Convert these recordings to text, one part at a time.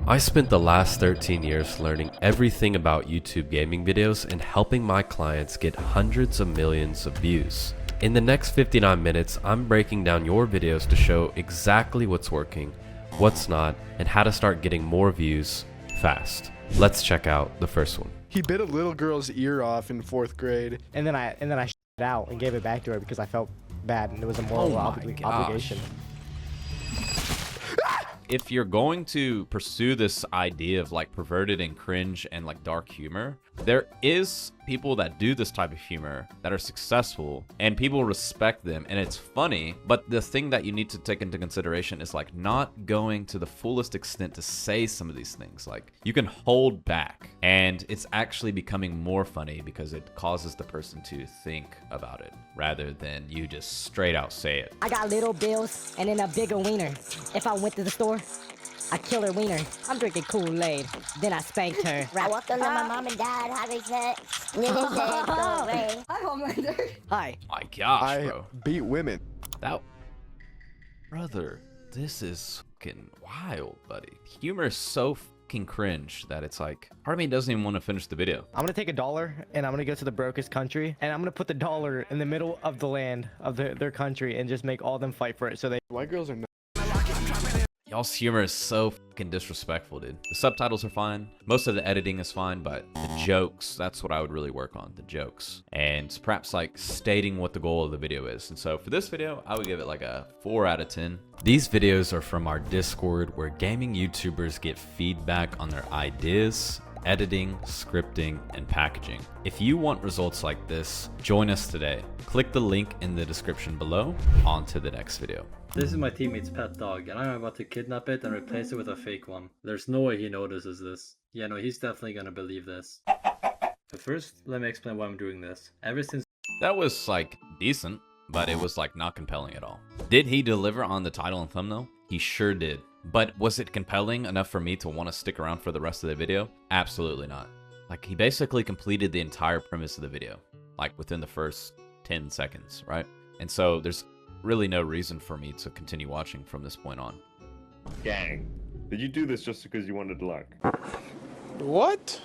I spent the last 13 years learning everything about YouTube gaming videos and helping my clients get hundreds of millions of views. In the next 59 minutes, I'm breaking down your videos to show exactly what's working, what's not, and how to start getting more views fast. Let's check out the first one. He bit a little girl's ear off in 4th grade. And then I shit it out and gave it back to her because I felt bad and it was a moral obligation. If you're going to pursue this idea of like perverted and cringe and like dark humor, there is people that do this type of humor that are successful and people respect them and it's funny, but the thing that you need to take into consideration is like not going to the fullest extent to say some of these things. Like you can hold back and it's actually becoming more funny because it causes the person to think about it rather than you just straight out say it. I got little bills and then a bigger wiener. If I went to the store, I kill her wiener. I'm drinking Kool-Aid. Then I spanked her. I walked up to my mom and dad having sex. And then they said, go away. Hi, Homelander. Hi. My gosh, I bro. beat women. That... Brother, this is fucking wild, buddy. Humor is so fucking cringe that it's like, part of me doesn't even want to finish the video. I'm gonna take $1 and I'm gonna go to the brokest country and I'm gonna put the dollar in the middle of the land of their country and just make all them fight for it so they... White girls are Y'all's humor is so fucking disrespectful, dude. The subtitles are fine. Most of the editing is fine, but the jokes, that's what I would really work on, the jokes. And perhaps like stating what the goal of the video is. And so for this video, I would give it like a 4 out of 10. These videos are from our Discord where gaming YouTubers get feedback on their ideas, editing, scripting, and packaging. If you want results like this, join us today. Click the link in the description below. On to the next video. This is my teammate's pet dog, and I'm about to kidnap it and replace it with a fake one. There's no way he notices this. Yeah, no, he's definitely gonna believe this. But first, let me explain why I'm doing this. Ever since... That was like decent, but it was like not compelling at all. Did he deliver on the title and thumbnail? He sure did. But was it compelling enough for me to want to stick around for the rest of the video? Absolutely not. Like he basically completed the entire premise of the video, like within the first 10 seconds, right? And so there's really no reason for me to continue watching from this point on. Gang, did you do this just because you wanted luck? What?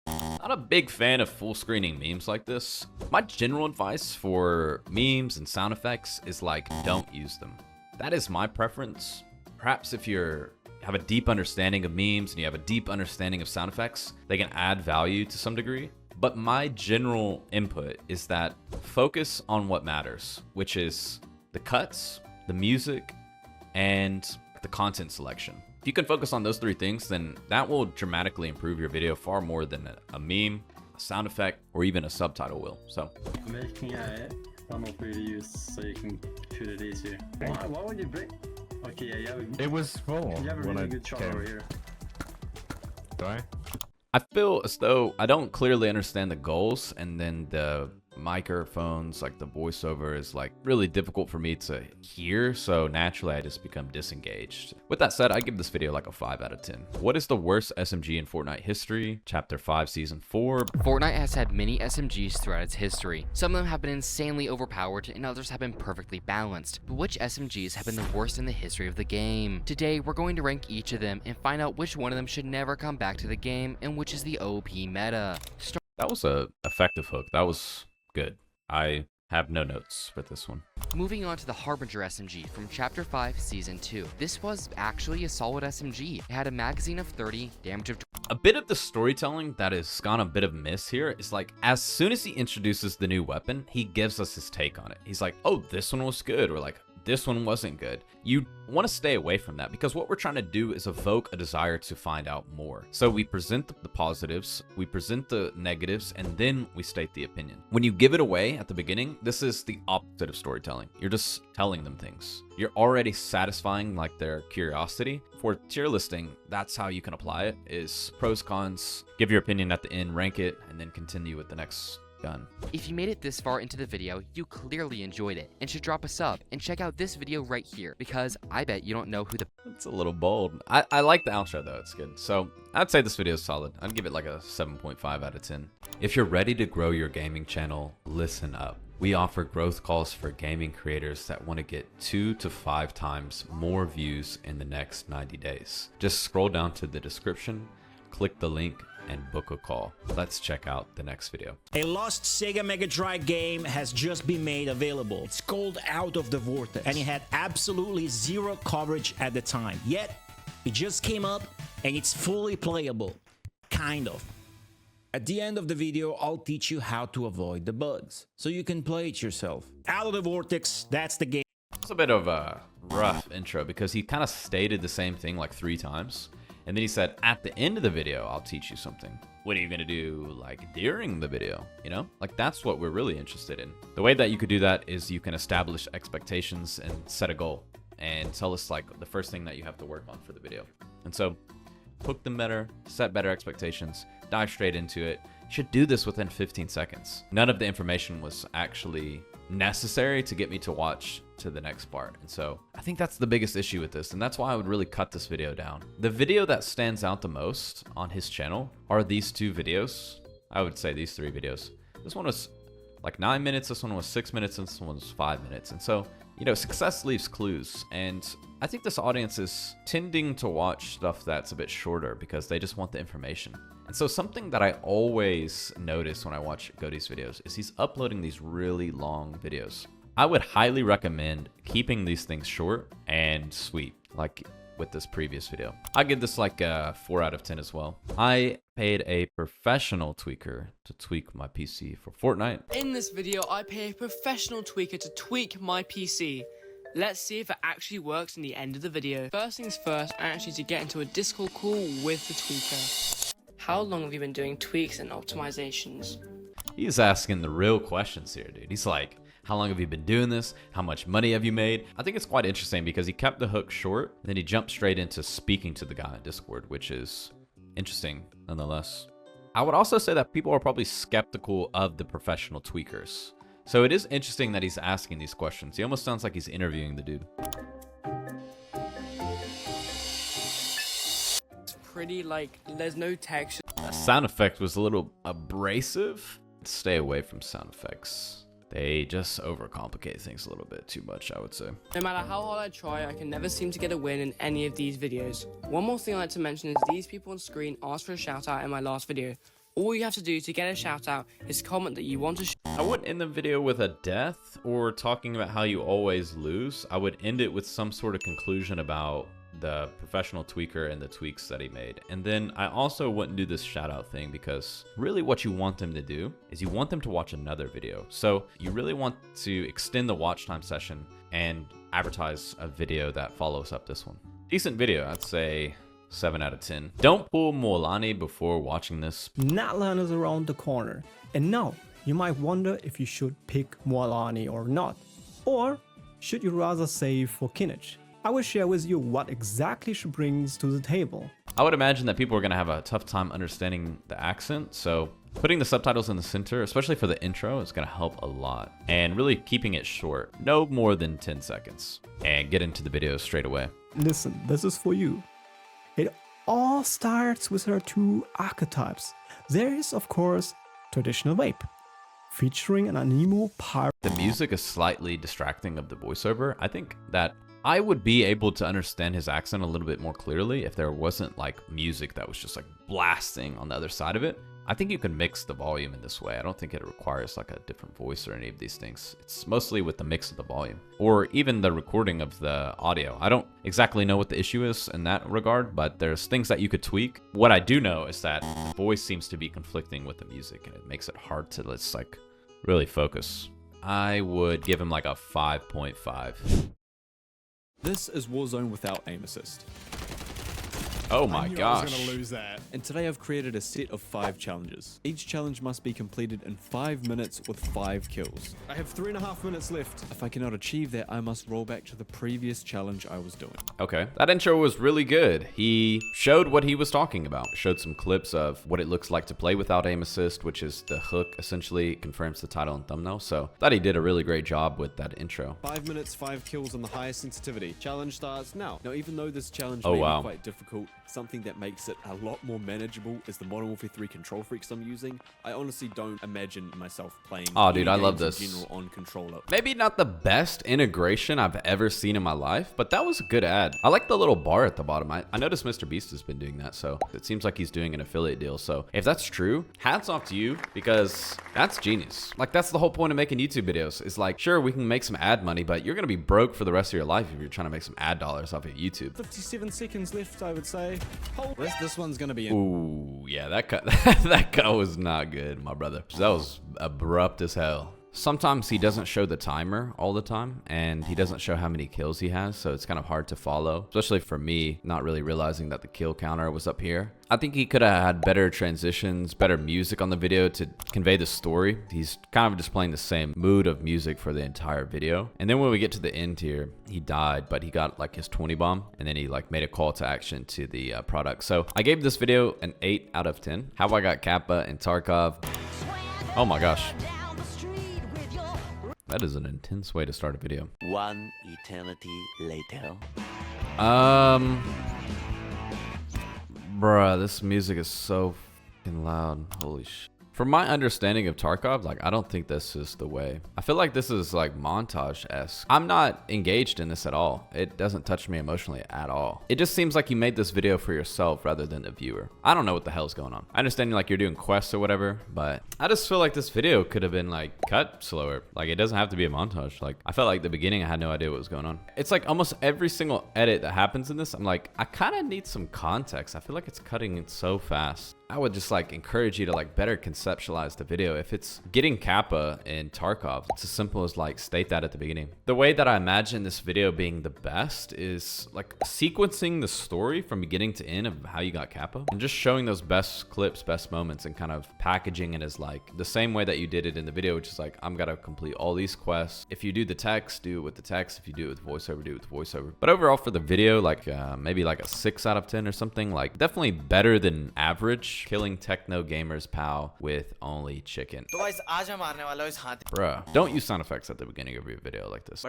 Not a big fan of full screening memes like this. My general advice for memes and sound effects is like, don't use them. That is my preference. Perhaps if you have a deep understanding of memes and you have a deep understanding of sound effects, they can add value to some degree. But my general input is that focus on what matters, which is the cuts, the music, and the content selection. If you can focus on those 3 things, then that will dramatically improve your video far more than a meme, a sound effect, or even a subtitle will. So I'm making a funnel for you to use so you can shoot it easier. Why would you break? Okay, yeah, you have a, It was full. you have a really good shot over here. Do I? I feel as though I don't clearly understand the goals, and then the microphones, like the voiceover, is like really difficult for me to hear, so naturally I just become disengaged. With that said, I give this video like a 5 out of 10. What is the worst SMG in Fortnite history? Chapter 5, Season 4. Fortnite has had many SMGs throughout its history. Some of them have been insanely overpowered and others have been perfectly balanced. But which SMGs have been the worst in the history of the game? Today, we're going to rank each of them and find out which one of them should never come back to the game and which is the OP meta. That was a effective hook. That was good. I have no notes for this one. Moving on to the Harbinger SMG from Chapter 5, Season 2. This was actually a solid SMG. It had a magazine of 30, damage of... A bit of the storytelling that has gone a bit of miss here is like, as soon as he introduces the new weapon, he gives us his take on it. He's like, oh, this one was good, or like, this one wasn't good. You want to stay away from that because what we're trying to do is evoke a desire to find out more. So we present the positives, we present the negatives, and then we state the opinion. When you give it away at the beginning, this is the opposite of storytelling. You're just telling them things. You're already satisfying like their curiosity. For tier listing, that's how you can apply it, is pros, cons, give your opinion at the end, rank it, and then continue with the next gun. If you made it this far into the video, you clearly enjoyed it and should drop a sub and check out this video right here because I bet you don't know who the... It's a little bold. I like the outro though, it's good. So I'd say this video is solid. I'd give it like a 7.5 out of 10. If you're ready to grow your gaming channel, listen up. We offer growth calls for gaming creators that want to get 2 to 5 times more views in the next 90 days. Just scroll down to the description, click the link, and book a call. Let's check out the next video. A lost Sega Mega Drive game has just been made available. It's called Out of the Vortex, and it had absolutely zero coverage at the time. Yet, it just came up, and it's fully playable. Kind of. At the end of the video, I'll teach you how to avoid the bugs, so you can play it yourself. Out of the Vortex, that's the game. It's a bit of a rough intro because he kind of stated the same thing like 3 times. And then he said, at the end of the video, I'll teach you something. What are you gonna do like during the video? You know, like that's what we're really interested in. The way that you could do that is you can establish expectations and set a goal and tell us like the first thing that you have to work on for the video. And so hook them better, set better expectations, dive straight into it. You should do this within 15 seconds. None of the information was actually necessary to get me to watch to the next part. And so I think that's the biggest issue with this, and that's why I would really cut this video down. The video that stands out the most on his channel are these 2 videos. I would say these 3 videos. This one was like 9 minutes, this one was 6 minutes, and this one was 5 minutes. And so, you know, success leaves clues, and I think this audience is tending to watch stuff that's a bit shorter because they just want the information. And so something that I always notice when I watch Goaty's videos is he's uploading these really long videos. I would highly recommend keeping these things short and sweet, like with this previous video. I give this like a 4 out of 10 as well. I paid a professional tweaker to tweak my PC for Fortnite. In this video, I pay a professional tweaker to tweak my PC. Let's see if it actually works in the end of the video. First things first, I actually need to get into a Discord call with the tweaker. How long have you been doing tweaks and optimizations? He's asking the real questions here, dude. He's like, how long have you been doing this? How much money have you made? I think it's quite interesting because he kept the hook short, and then he jumped straight into speaking to the guy on Discord, which is interesting nonetheless. I would also say that people are probably skeptical of the professional tweakers. So it is interesting that he's asking these questions. He almost sounds like he's interviewing the dude. It's pretty like, there's no texture. The sound effect was a little abrasive. Stay away from sound effects. They just overcomplicate things a little bit too much, I would say. No matter how hard I try, I can never seem to get a win in any of these videos. One more thing I'd like to mention is these people on screen asked for a shout out in my last video. All you have to do to get a shout out is comment that you want to I wouldn't end the video with a death or talking about how you always lose. I would end it with some sort of conclusion about the professional tweaker and the tweaks that he made. And then I also wouldn't do this shout out thing because really what you want them to do is you want them to watch another video. So you really want to extend the watch time session and advertise a video that follows up this one. Decent video, I'd say 7 out of 10. Don't pull Molani before watching this. Natlan is around the corner. And now you might wonder if you should pick Molani or not. Or should you rather save for Kinich? I will share with you what exactly she brings to the table. I would imagine that people are going to have a tough time understanding the accent, so putting the subtitles in the center, especially for the intro, is going to help a lot. And really keeping it short, no more than 10 seconds, and get into the video straight away. Listen, this is for you. It all starts with her 2 archetypes. There is, of course, traditional vape, featuring an anemo pirate. The music is slightly distracting of the voiceover. I think that I would be able to understand his accent a little bit more clearly if there wasn't like music that was just like blasting on the other side of it. I think you can mix the volume in this way. I don't think it requires like a different voice or any of these things. It's mostly with the mix of the volume or even the recording of the audio. I don't exactly know what the issue is in that regard, but there's things that you could tweak. What I do know is that the voice seems to be conflicting with the music and it makes it hard to just like really focus. I would give him like a 5.5. This is Warzone without aim assist. Oh my I knew gosh. I was gonna lose that. And today I've created a set of 5 challenges. Each challenge must be completed in 5 minutes with 5 kills. I have 3.5 minutes left. If I cannot achieve that, I must roll back to the previous challenge I was doing. Okay, that intro was really good. He showed what he was talking about. Showed some clips of what it looks like to play without aim assist, which is the hook, essentially confirms the title and thumbnail. So thought he did a really great job with that intro. 5 minutes, 5 kills on the highest sensitivity. Challenge starts now. Now, even though this challenge Oh, may wow. be quite difficult, something that makes it a lot more manageable is the Modern Warfare 3 control freaks I'm using. I honestly don't imagine myself playing dude, I love this. in general on controller. Maybe not the best integration I've ever seen in my life, but that was a good ad. I like the little bar at the bottom. I noticed Mr. Beast has been doing that, so it seems like he's doing an affiliate deal. So if that's true, hats off to you, because that's genius. Like, that's the whole point of making YouTube videos, is like, sure, we can make some ad money, but you're gonna be broke for the rest of your life if you're trying to make some ad dollars off of YouTube. 57 seconds left, I would say. This one's gonna be Ooh, yeah, that cut that cut was not good, my brother. That was abrupt as hell. Sometimes he doesn't show the timer all the time, and he doesn't show how many kills he has, so it's kind of hard to follow, especially for me, not really realizing that the kill counter was up here. I think he could have had better transitions, better music on the video to convey the story. He's kind of just playing the same mood of music for the entire video. And then when we get to the end here, he died, but he got like his 20 bomb, and then he like made a call to action to the product. So I gave this video an 8 out of 10. How I got Kappa and Tarkov. Oh my gosh. That is an intense way to start a video. One eternity later. Bruh, this music is so fucking loud. Holy shit. From my understanding of Tarkov, like, I don't think this is the way. I feel like this is like montage-esque. I'm not engaged in this at all. It doesn't touch me emotionally at all. It just seems like you made this video for yourself rather than the viewer. I don't know what the hell's going on. I understand like you're doing quests or whatever, but I just feel like this video could have been like cut slower. Like, it doesn't have to be a montage. Like, I felt like the beginning I had no idea what was going on. It's like almost every single edit that happens in this, I'm like, I kind of need some context. I feel like it's cutting it so fast. I would just like encourage you to like better conceptualize the video. If it's getting Kappa in Tarkov, it's as simple as like state that at the beginning. The way that I imagine this video being the best is like sequencing the story from beginning to end of how you got Kappa and just showing those best clips, best moments, and kind of packaging it as like the same way that you did it in the video, which is like, I'm gonna complete all these quests. If you do the text, do it with the text. If you do it with voiceover, do it with voiceover. But overall for the video, like maybe like a 6 out of 10 or something. Like, definitely better than average. Killing techno gamers pal with only chicken. Bruh, don't use sound effects at the beginning of your video like this.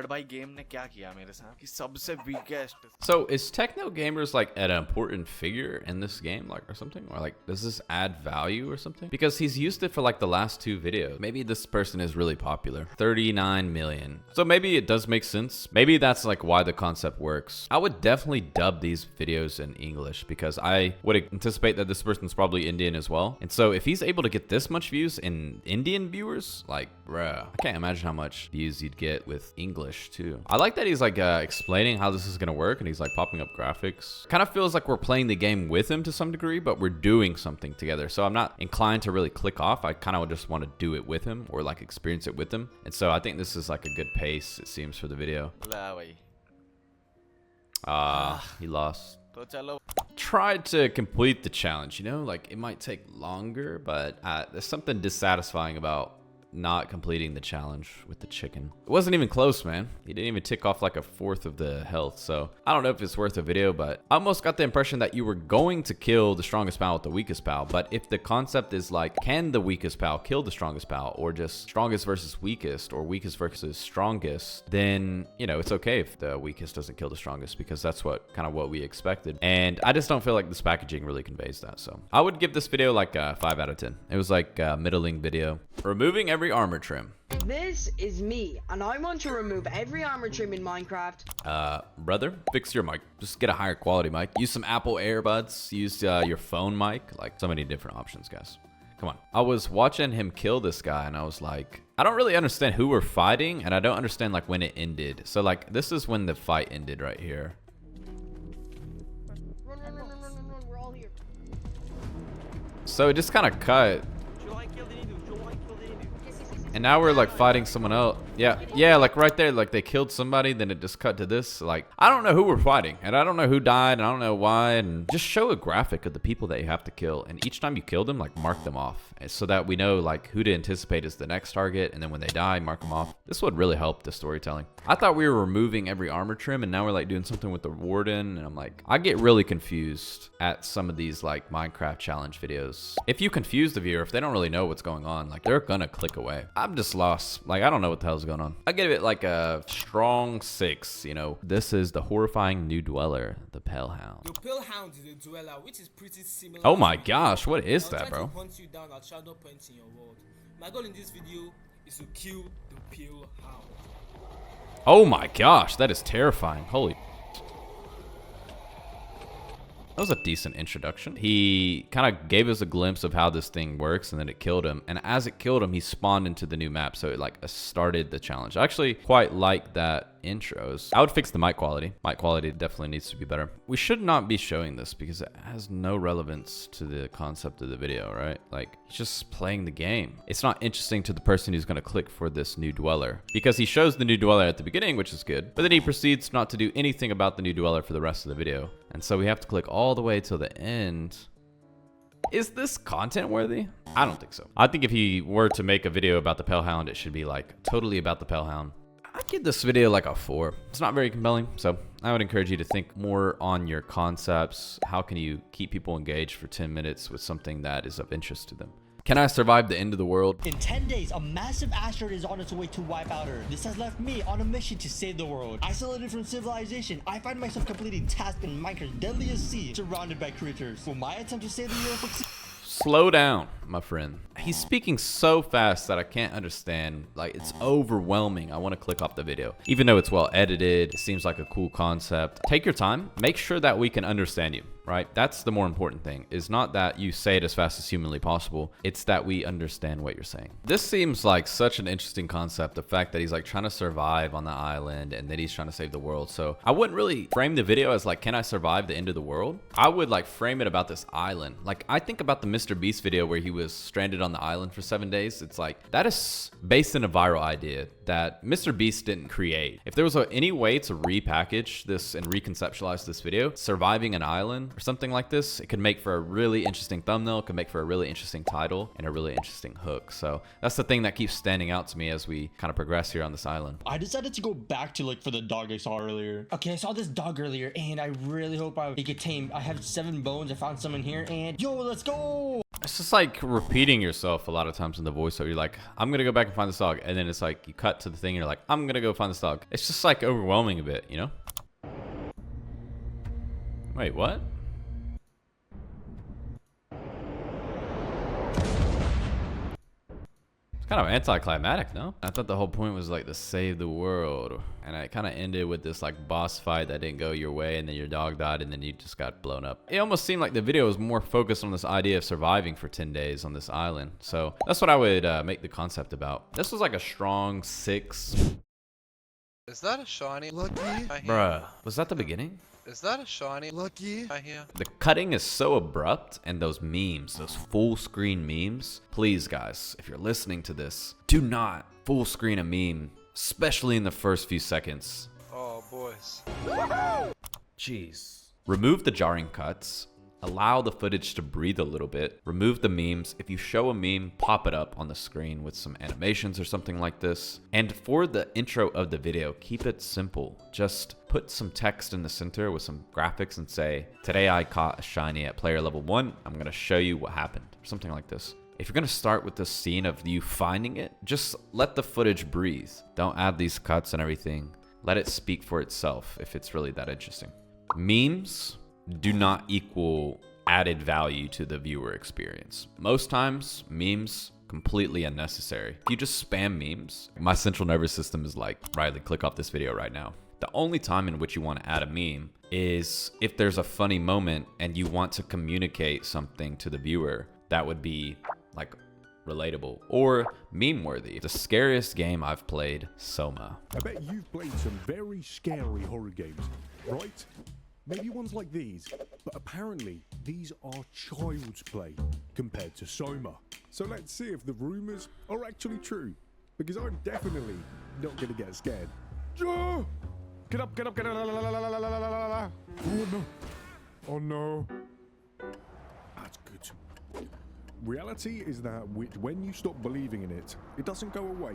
So is techno gamers like an important figure in this game, like, or something? Or like, does this add value or something? Because he's used it for like the last 2 videos. Maybe this person is really popular. 39 million. So maybe it does make sense. Maybe that's like why the concept works. I would definitely dub these videos in English because I would anticipate that this person's probably Indian as well. And so if he's able to get this much views in Indian viewers, like, bruh, I can't imagine how much views you'd get with English too. I like that he's like explaining how this is gonna work, and he's like popping up graphics. Kind of feels like we're playing the game with him to some degree, but we're doing something together. So I'm not inclined to really click off. I kind of just want to do it with him or like experience it with him. And so I think this is like a good pace, it seems, for the video. He lost. Tried to complete the challenge, you know, like it might take longer, but there's something dissatisfying about not completing the challenge with the chicken. It wasn't even close, man. He didn't even tick off like a 1/4 of the health. So I don't know if it's worth a video, but I almost got the impression that you were going to kill the strongest pal with the weakest pal. But if the concept is like, can the weakest pal kill the strongest pal, or just strongest versus weakest, or weakest versus strongest, then, you know, it's okay if the weakest doesn't kill the strongest, because that's what we expected. And I just don't feel like this packaging really conveys that. So I would give this video like a 5 out of 10. It was like a middling video. Removing every armor trim. This is me, and I want to remove every armor trim in Minecraft. Brother, fix your mic. Just get a higher quality mic. Use some Apple earbuds. Use your phone mic. Like, so many different options, guys. Come on. I was watching him kill this guy, and I was like, I don't really understand who we're fighting, and I don't understand like when it ended. So like, this is when the fight ended right here. Run, we're all here. So it just kind of cut. And now we're like fighting someone else. Yeah, like right there, like they killed somebody, then it just cut to this. Like, I don't know who we're fighting, and I don't know who died, and I don't know why. And just show a graphic of the people that you have to kill, and each time you kill them, like mark them off, so that we know like who to anticipate as the next target, and then when they die, mark them off. This would really help the storytelling. I thought we were removing every armor trim, and now we're like doing something with the warden, and I'm like, I get really confused at some of these like Minecraft challenge videos. If you confuse the viewer, if they don't really know what's going on, like they're gonna click away. I'm just lost. Like, I don't know what the hell's was going on. I give it like a strong 6, you know. This is the horrifying new dweller, the Pale Hound. The Pale Hound is a dweller, which is pretty similar. Oh my gosh, what is that, bro? Hunt you down at shadow points in your world. My goal in this video is to kill the Pale Hound. Oh my gosh, that is terrifying. Holy. That was a decent introduction. He kind of gave us a glimpse of how this thing works, and then it killed him. And as it killed him, he spawned into the new map, so it like started the challenge. I actually quite like that intros. I would fix the mic quality. Mic quality definitely needs to be better. We should not be showing this because it has no relevance to the concept of the video, right? Like, he's just playing the game. It's not interesting to the person who's going to click for this new dweller, because he shows the new dweller at the beginning, which is good, but then he proceeds not to do anything about the new dweller for the rest of the video. And so we have to click all the way till the end. Is this content worthy? I don't think so. I think if he were to make a video about the Pale Hound, it should be like totally about the Pale Hound. I'd give this video like a 4. It's not very compelling, so I would encourage you to think more on your concepts. How can you keep people engaged for 10 minutes with something that is of interest to them? Can I survive the end of the world? In 10 days, a massive asteroid is on its way to wipe out Earth. This has left me on a mission to save the world. Isolated from civilization, I find myself completing tasks in Minecraft's deadliest sea, surrounded by creatures. Will my attempt to save the Earth succeed? Slow down, my friend. He's speaking so fast that I can't understand. Like, it's overwhelming. I want to click off the video. Even though it's well edited, it seems like a cool concept. Take your time. Make sure that we can understand you, right? That's the more important thing, is not that you say it as fast as humanly possible. It's that we understand what you're saying. This seems like such an interesting concept. The fact that he's like trying to survive on the island and then he's trying to save the world. So I wouldn't really frame the video as like, can I survive the end of the world? I would like frame it about this island. Like, I think about the Mr. Beast video where he was stranded on the island for 7 days. It's like, that is based in a viral idea that Mr. Beast didn't create. If there was any way to repackage this and reconceptualize this video, surviving an island or something like this, it could make for a really interesting thumbnail, it could make for a really interesting title and a really interesting hook. So that's the thing that keeps standing out to me as we kind of progress here on this island. I decided to go back to look for the dog I saw earlier. Okay, I saw this dog earlier and I really hope I get tamed. I have 7 bones. I found some in here and yo, let's go. It's just like repeating yourself a lot of times in the voiceover. You're like, I'm gonna go back and find this dog, and then it's like you cut to the thing and you're like, I'm gonna go find this dog. It's just like overwhelming a bit, you know? Wait, what? It's kind of anticlimactic, no? I thought the whole point was like to save the world, and it kind of ended with this like boss fight that didn't go your way, and then your dog died, and then you just got blown up. It almost seemed like the video was more focused on this idea of surviving for 10 days on this island. So that's what I would make the concept about. This was like a strong 6. Is that a shiny? Lucky. Bruh, was that the beginning? Is that a shiny? Lucky. I hear. The cutting is so abrupt, and those memes, those full screen memes. Please, guys, if you're listening to this, do not full screen a meme, especially in the first few seconds. Oh, boys. Jeez. Remove the jarring cuts. Allow the footage to breathe a little bit. Remove the memes. If you show a meme, pop it up on the screen with some animations or something like this. And for the intro of the video, keep it simple. Just put some text in the center with some graphics and say, today I caught a shiny at player level 1. I'm going to show you what happened. Or something like this. If you're going to start with this scene of you finding it, just let the footage breathe. Don't add these cuts and everything. Let it speak for itself if it's really that interesting. Memes do not equal added value to the viewer experience. Most times, memes completely unnecessary. If you just spam memes, my central nervous system is like, Riley, click off this video right now. The only time in which you want to add a meme is if there's a funny moment and you want to communicate something to the viewer that would be like relatable or meme worthy. The scariest game I've played, Soma. I bet you've played some very scary horror games, right? Maybe ones like these, but apparently these are child's play compared to Soma. So let's see if the rumors are actually true, because I'm definitely not gonna get scared. Joe! Get up, get up, get up, la, la, la, la, la, la, la, la, la. Oh no, oh no. That's good. Reality is that when you stop believing in it, it doesn't go away.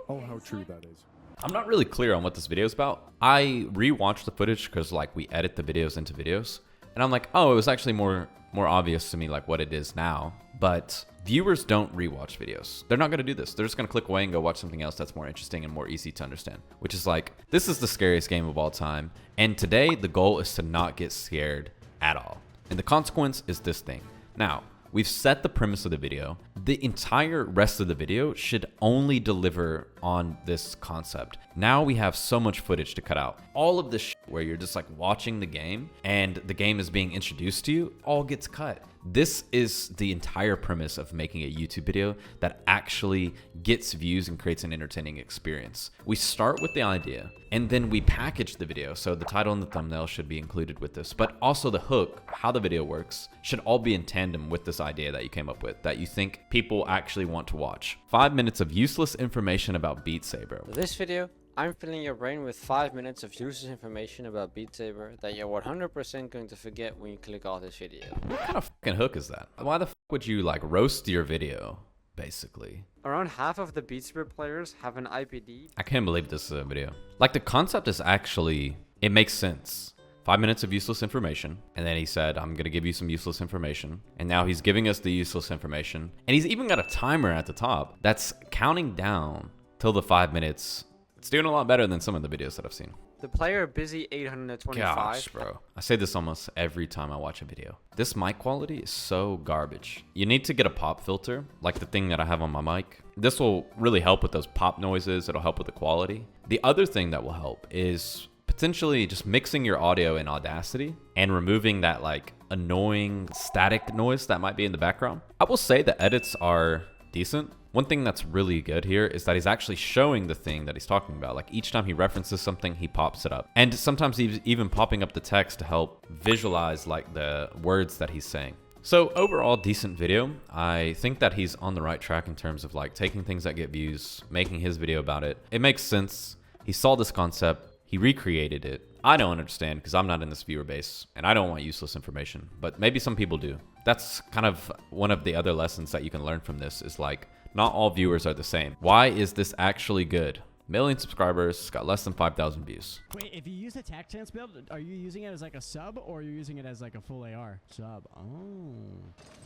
Oh, how true that is. I'm not really clear on what this video is about. I rewatched the footage because like we edit the videos into videos, and I'm like, oh, it was actually more obvious to me like what it is now. but viewers don't rewatch videos. They're not going to do this. They're just going to click away and go watch something else that's more interesting and more easy to understand, which is like, this is the scariest game of all time. And today the goal is to not get scared at all. And the consequence is this thing. Now, we've set the premise of the video. The entire rest of the video should only deliver on this concept. Now we have so much footage to cut out. All of this shit where you're just like watching the game and the game is being introduced to you all gets cut. This is the entire premise of making a YouTube video that actually gets views and creates an entertaining experience. We start with the idea and then we package the video. So the title and the thumbnail should be included with this, but also the hook, how the video works, should all be in tandem with this idea that you came up with, that you think people actually want to watch. 5 minutes of useless information about Beat Saber. For this video, I'm filling your brain with 5 minutes of useless information about Beat Saber that you're 100% going to forget when you click off this video. What kind of fucking hook is that? Why the fuck would you like roast your video, basically? Around half of the Beat Saber players have an IPD. I can't believe this is a video. Like, the concept is actually, it makes sense. 5 minutes of useless information, and then he said, I'm gonna give you some useless information, and now he's giving us the useless information, and he's even got a timer at the top that's counting down till the 5 minutes. It's doing a lot better than some of the videos that I've seen. The player Busy 825. Gosh, bro. I say this almost every time I watch a video. This mic quality is so garbage. You need to get a pop filter, like the thing that I have on my mic. This will really help with those pop noises. It'll help with the quality. The other thing that will help is potentially just mixing your audio in Audacity and removing that like annoying static noise that might be in the background. I will say the edits are decent. One thing that's really good here is that he's actually showing the thing that he's talking about. Like each time he references something, he pops it up. And sometimes he's even popping up the text to help visualize like the words that he's saying. So overall, decent video. I think that he's on the right track in terms of like taking things that get views, making his video about it. It makes sense. He saw this concept, he recreated it. I don't understand because I'm not in this viewer base and I don't want useless information, but maybe some people do. That's kind of one of the other lessons that you can learn from this is like, not all viewers are the same. Why is this actually good? Million subscribers, got less than 5,000 views. Wait, if you use a tac stance build, are you using it as like a sub or are you using it as like a full AR? Sub. Oh.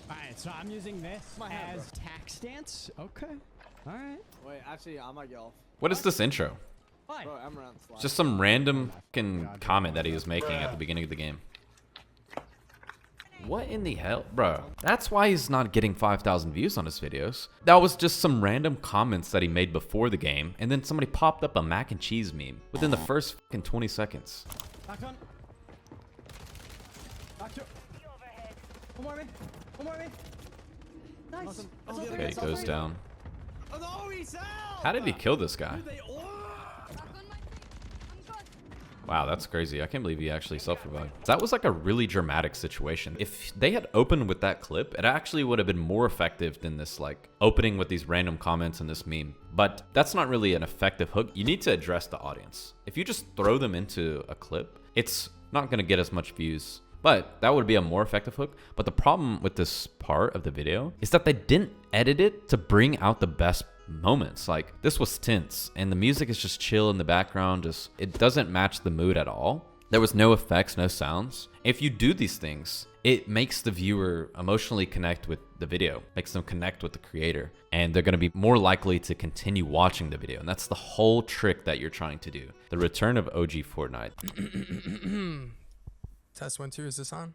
Alright, so I'm using this as tac stance. Okay. Alright. Wait, actually, I might get off. What is this intro? Bro, I'm around the slide. Just some random fucking comment that he was making at the beginning of the game. What in the hell? Bro, that's why he's not getting 5,000 views on his videos. That was just some random comments that he made before the game, and then somebody popped up a mac and cheese meme within the first fucking 20 seconds. Back on. Back to. One more, man. One more, man. Nice. Okay, he goes down. How did he kill this guy? Wow, that's crazy. I can't believe he actually self-revived. That was like a really dramatic situation. If they had opened with that clip, it actually would have been more effective than this like opening with these random comments and this meme. But that's not really an effective hook. You need to address the audience. If you just throw them into a clip, it's not going to get as much views. But that would be a more effective hook. But the problem with this part of the video is that they didn't edit it to bring out the best moments. Like this was tense and the music is just chill in the background. Just it doesn't match the mood at all. There was no effects, no sounds. If you do these things, it makes the viewer emotionally connect with the video, makes them connect with the creator, and they're going to be more likely to continue watching the video. And that's the whole trick that you're trying to do. The return of OG Fortnite. Test 1 2, is this on?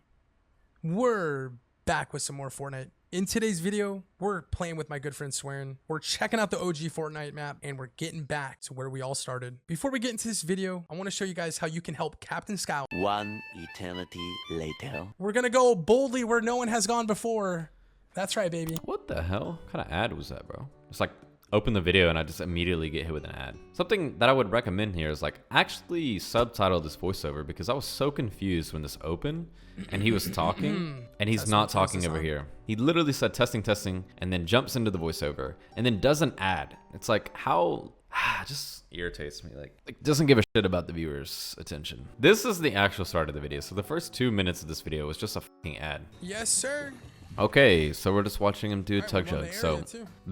We're back with some more Fortnite. In today's video, we're playing with my good friend Swearin. We're checking out the OG Fortnite map and we're getting back to where we all started. Before we get into this video, I want to show you guys how you can help Captain Scout. One eternity later. We're gonna go boldly where no one has gone before. That's right, baby. What the hell? What kind of ad was that, bro? It's like open the video and I just immediately get hit with an ad. Something that I would recommend here is like actually subtitle this voiceover because I was so confused when this opened and he was talking and he's not talking over here. He literally said testing, testing, and then jumps into the voiceover and then does an ad. It's like how just irritates me. Like doesn't give a shit about the viewers' attention. This is the actual start of the video. So the first 2 minutes of this video was just a fucking ad. Yes, sir. Okay, so we're just watching him do a tug jug. So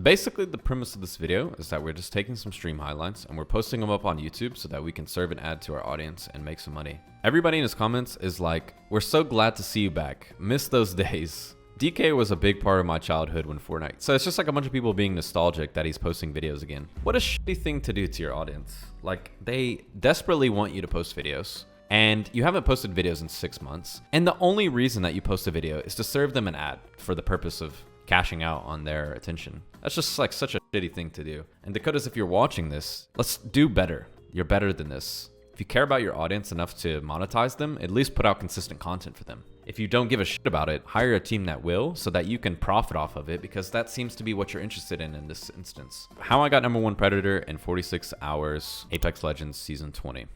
basically the premise of this video is that we're just taking some stream highlights and we're posting them up on YouTube so that we can serve an ad to our audience and make some money. Everybody in his comments is like, we're so glad to see you back. Miss those days. DK was a big part of my childhood when Fortnite. So it's just like a bunch of people being nostalgic that he's posting videos again. What a shitty thing to do to your audience. Like, they desperately want you to post videos, and you haven't posted videos in 6 months. And the only reason that you post a video is to serve them an ad for the purpose of cashing out on their attention. That's just like such a shitty thing to do. And Dakotas, if you're watching this, let's do better. You're better than this. If you care about your audience enough to monetize them, at least put out consistent content for them. If you don't give a shit about it, hire a team that will, so that you can profit off of it, because that seems to be what you're interested in this instance. How I got #1 Predator in 46 hours, Apex Legends Season 20.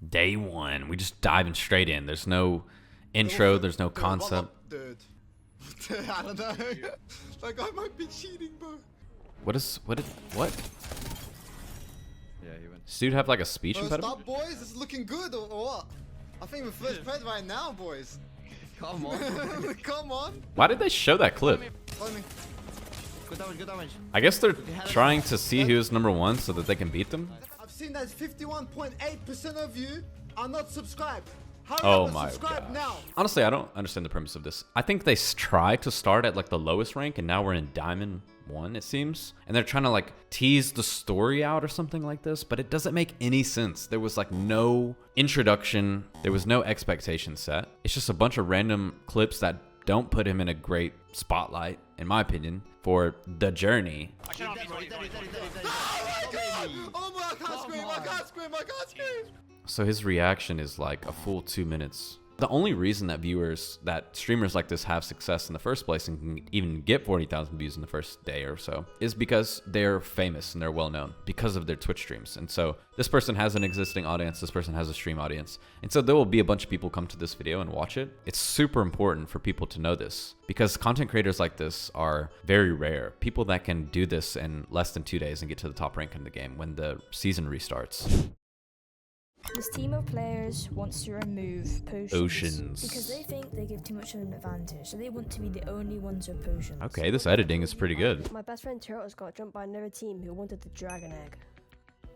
Day 1, we just diving straight in. There's no intro, there's no concept. Dude. I don't know. Like, I might be cheating, bro. What? Yeah, he went. Does dude have like a speech First impediment? up, boys. This is looking good, or what? I think we're first pred right now, boys. Come on. Come on. Why did they show that clip? Follow me. Good damage, good damage. I guess they're trying to see who's #1 so that they can beat them. I've seen that 51.8% of you are not subscribed. Hurry Oh up and my subscribe gosh. now. Honestly, I don't understand the premise of this. I think they try to start at like the lowest rank, and now we're in Diamond 1, it seems. And they're trying to like tease the story out or something like this, but it doesn't make any sense. There was like no introduction. There was no expectation set. It's just a bunch of random clips that don't put him in a great spotlight, in my opinion, for the journey. Oh my god! Oh my, I can't scream, I can't scream, I can't scream! So his reaction is like a full 2 minutes. The only reason that streamers like this have success in the first place and can even get 40,000 views in the first day or so is because they're famous and they're well known because of their Twitch streams. And so this person has an existing audience, this person has a stream audience. And so there will be a bunch of people come to this video and watch it. It's super important for people to know this because content creators like this are very rare. People that can do this in less than 2 days and get to the top rank in the game when the season restarts. This team of players wants to remove potions because they think they give too much of an advantage, so they want to be the only ones with potions. Okay, this editing is pretty good. My best friend Turtles got jumped by another team who wanted the Dragon Egg.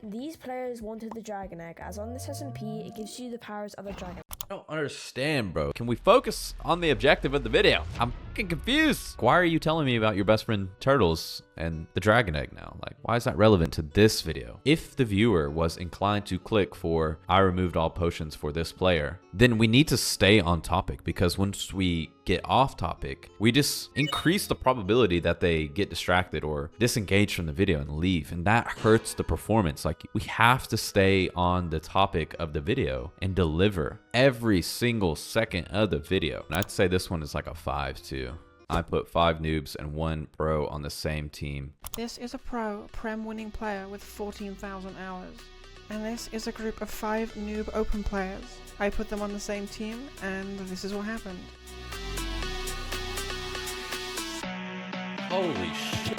These players wanted the Dragon Egg, as on this SMP, it gives you the powers of a dragon. I don't understand, bro. Can we focus on the objective of the video? I'm fucking confused. Why are you telling me about your best friend Turtles and the Dragon Egg now? Like, why is that relevant to this video? If the viewer was inclined to click for I removed all potions for this player, then we need to stay on topic, because once we get off topic, we just increase the probability that they get distracted or disengage from the video and leave, and that hurts the performance. Like, we have to stay on the topic of the video and deliver every single second of the video. And I'd say this one is like a 5 too. I put 5 noobs and 1 pro on the same team. This is a pro Prem winning player with 14,000 hours. And this is a group of 5 noob open players. I put them on the same team, and this is what happened. Holy shit.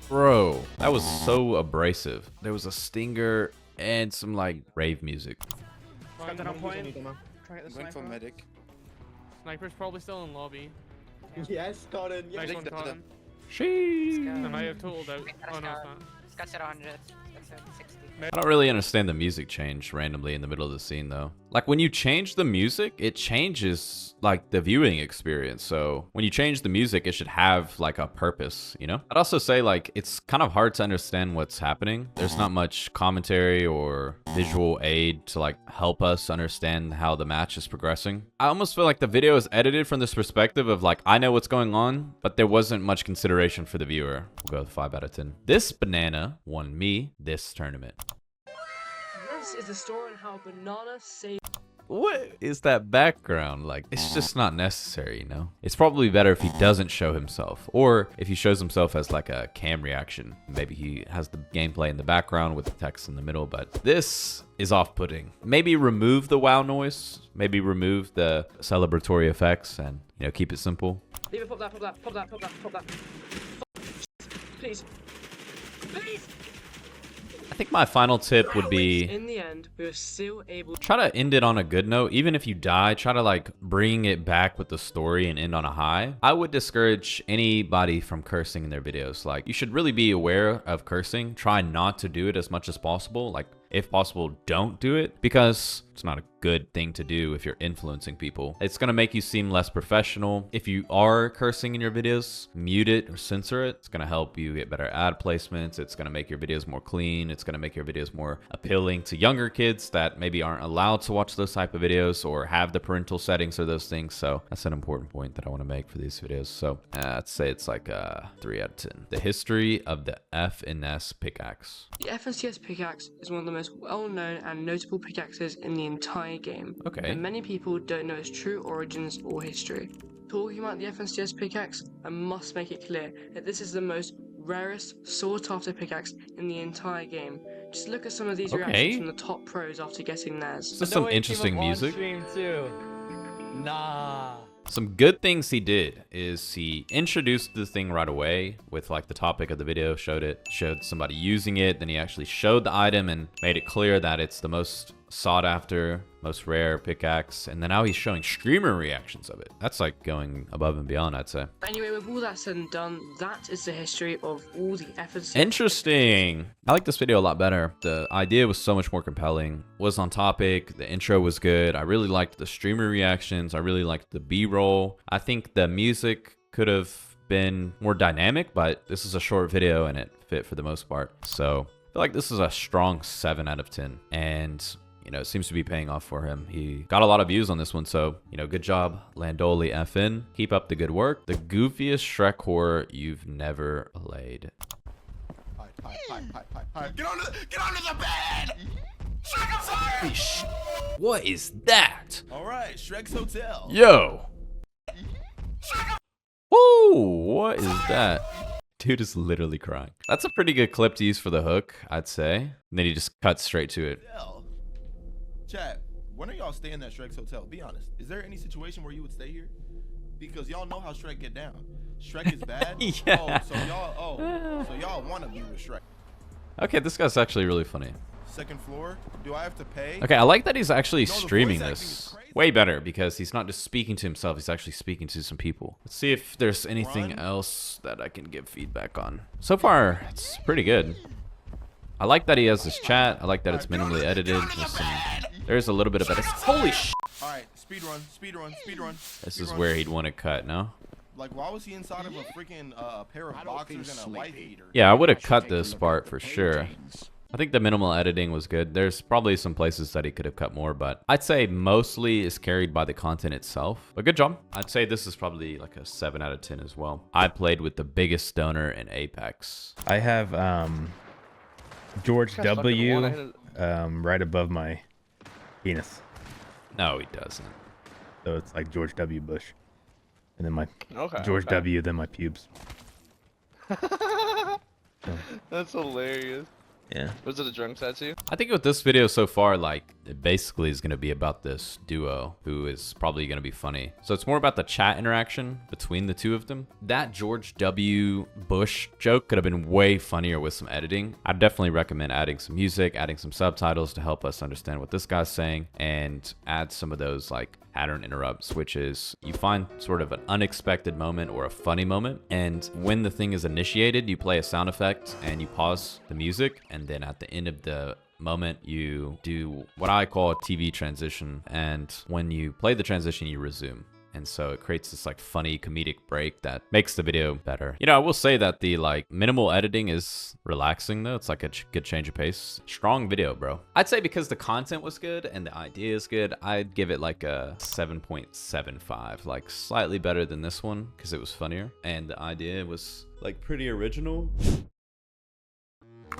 Bro, that was so abrasive. There was a stinger and some like rave music. Got that on point. Try the Going for sniper. medic. Sniper's probably still in lobby. Yes, Colin. Nice one, Colin. Sheesh. I might have tooled out. Oh no, it's not. Scott's at 100. Scott's at 60. I don't really understand the music change randomly in the middle of the scene though. Like, when you change the music, it changes like the viewing experience. So when you change the music, it should have like a purpose, you know? I'd also say like it's kind of hard to understand what's happening. There's not much commentary or visual aid to like help us understand how the match is progressing. I almost feel like the video is edited from this perspective of like, I know what's going on, but there wasn't much consideration for the viewer. We'll go with 5 out of 10. This banana won me this tournament. This is the story on how Banana saved. What is that background? Like, it's just not necessary, you know? It's probably better if he doesn't show himself, or if he shows himself as like a cam reaction. Maybe he has the gameplay in the background with the text in the middle, but this is off-putting. Maybe remove the wow noise, maybe remove the celebratory effects, and, you know, keep it simple. Leave it, pop that, pop that, pop that, pop that, pop that. Please. Please! I think my final tip would be, In the end, we were still able to try to end it on a good note. Even if you die, try to like bring it back with the story and end on a high. I would discourage anybody from cursing in their videos. Like, you should really be aware of cursing. Try not to do it as much as possible. Like, if possible, don't do it, because It's not a good thing to do if you're influencing people. It's gonna make you seem less professional. If you are cursing in your videos, mute it or censor it. It's gonna help you get better ad placements. It's gonna make your videos more clean. It's gonna make your videos more appealing to younger kids that maybe aren't allowed to watch those type of videos or have the parental settings or those things. So that's an important point that I want to make for these videos. So I'd say it's like a 3 out of 10. The history of the F&S pickaxe. The FNCS pickaxe is one of the most well-known and notable pickaxes in the entire game. Okay. And many people don't know its true origins or history. Talking about the FNCS pickaxe, I must make it clear that this is the most rarest, sought-after pickaxe in the entire game. Just look at some of these reactions from the top pros after getting theirs. This is some interesting music. Nah. Some good things he did is he introduced the thing right away with like the topic of the video, showed somebody using it, then he actually showed the item and made it clear that it's the most sought after, most rare pickaxe, and then now he's showing streamer reactions of it. That's like going above and beyond, I'd say. Anyway, with all that said and done, that is the history of all the FNCS. Interesting. I like this video a lot better. The idea was so much more compelling, was on topic, the intro was good. I really liked the streamer reactions. I really liked the B-roll. I think the music could have been more dynamic, but this is a short video and it fit for the most part. So I feel like this is a strong 7 out of 10. And you know, it seems to be paying off for him. He got a lot of views on this one, so, you know, good job, Landoli FN. Keep up the good work. The goofiest Shrek horror you've never played. Get under the bed! Shrek, I'm sorry! What is that? Alright, Shrek's Hotel. Yo! Whoa, what is that? Dude is literally crying. That's a pretty good clip to use for the hook, I'd say. And then he just cuts straight to it. Chat, when are y'all staying at Shrek's Hotel? Be honest. Is there any situation where you would stay here? Because y'all know how Shrek get down. Shrek is bad. Yeah. So y'all want to be with Shrek. Okay, this guy's actually really funny. Second floor. Do I have to pay? Okay, I like that he's actually streaming this. Way better because he's not just speaking to himself, he's actually speaking to some people. Let's see if there's anything else that I can give feedback on. So far, it's pretty good. I like that he has this chat. I like that it's minimally edited. There's a little bit of edit. Holy sh! Alright, speed run. This is where he'd want to cut, no? Like, why was he inside of a freaking pair of boxers and a wife beater? Yeah, I would have cut this part for sure. I think the minimal editing was good. There's probably some places that he could have cut more, but I'd say mostly is carried by the content itself. But good job. I'd say this is probably like a 7 out of 10 as well. I played with the biggest stoner in Apex. I have George W right above my penis. No, he doesn't. So it's like George W. Bush. And then my George W., then my pubes. That's hilarious. Yeah. Was it a drunk tattoo? I think with this video so far, like, it basically is going to be about this duo who is probably going to be funny. So it's more about the chat interaction between the two of them. That George W. Bush joke could have been way funnier with some editing. I'd definitely recommend adding some music, adding some subtitles to help us understand what this guy's saying, and add some of those, like, pattern interrupts, which is you find sort of an unexpected moment or a funny moment, and when the thing is initiated, you play a sound effect and you pause the music, and then at the end of the moment you do what I call a TV transition, and when you play the transition you resume. And so it creates this like funny comedic break that makes the video better. You know, I will say that the like minimal editing is relaxing though. It's like a good change of pace. Strong video, bro. I'd say because the content was good and the idea is good, I'd give it like a 7.75, like slightly better than this one because it was funnier and the idea was like pretty original.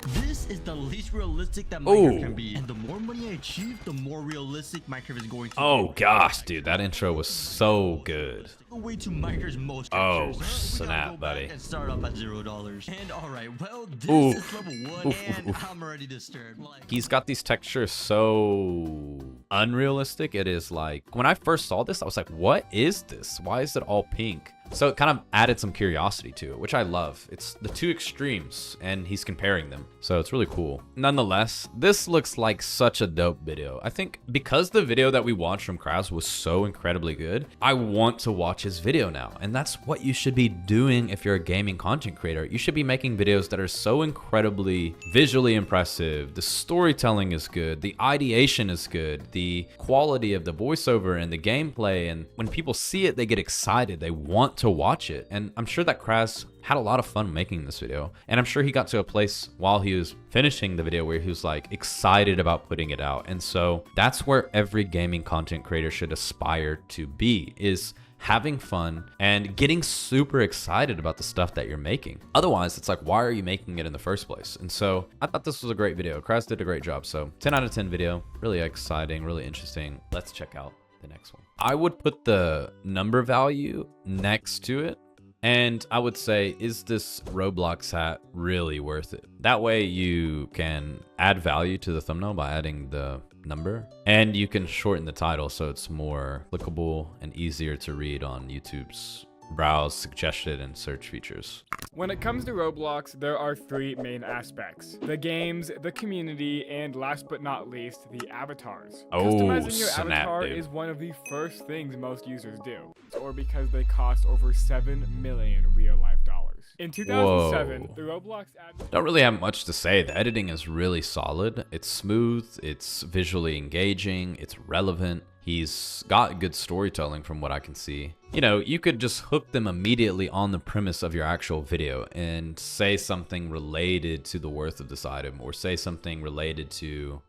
This is the least realistic that Minecraft can be. And the more money I achieve, the more realistic Minecraft is going to be. Oh gosh, dude, that intro was so good. The way to Minecraft's most Oh, captures. snap, buddy. And start off at $0. And alright, well, this is level 1 and I'm already disturbed. Like, He's got these textures so unrealistic. It is like, when I first saw this, I was like, what is this? Why is it all pink? So it kind of added some curiosity to it, which I love. It's the two extremes and he's comparing them. So it's really cool. Nonetheless, this looks like such a dope video. I think because the video that we watched from Kraz was so incredibly good, I want to watch his video now. And that's what you should be doing if you're a gaming content creator. You should be making videos that are so incredibly visually impressive. The storytelling is good. The ideation is good. The quality of the voiceover and the gameplay. And when people see it, they get excited. They want to watch it. And I'm sure that Kraz had a lot of fun making this video. And I'm sure he got to a place while he was finishing the video where he was like excited about putting it out. And so that's where every gaming content creator should aspire to be, is having fun and getting super excited about the stuff that you're making. Otherwise, it's like, why are you making it in the first place? And so I thought this was a great video. Kraz did a great job. So 10 out of 10 video, really exciting, really interesting. Let's check out the next one. I would put the number value next to it. And I would say, is this Roblox hat really worth it? That way you can add value to the thumbnail by adding the number, and you can shorten the title so it's more clickable and easier to read on YouTube's browse, suggested, and search features. When it comes to Roblox, there are three main aspects: the games, the community, and last but not least, the avatars. Oh, customizing your snap, avatar dude. is one of the first things most users do, or because they cost over 7 million real-life dollars. In 2007, Whoa. the Roblox ad... Don't really have much to say. The editing is really solid. It's smooth, it's visually engaging, it's relevant. He's got good storytelling from what I can see. You know, you could just hook them immediately on the premise of your actual video and say something related to the worth of this item, or say something related to,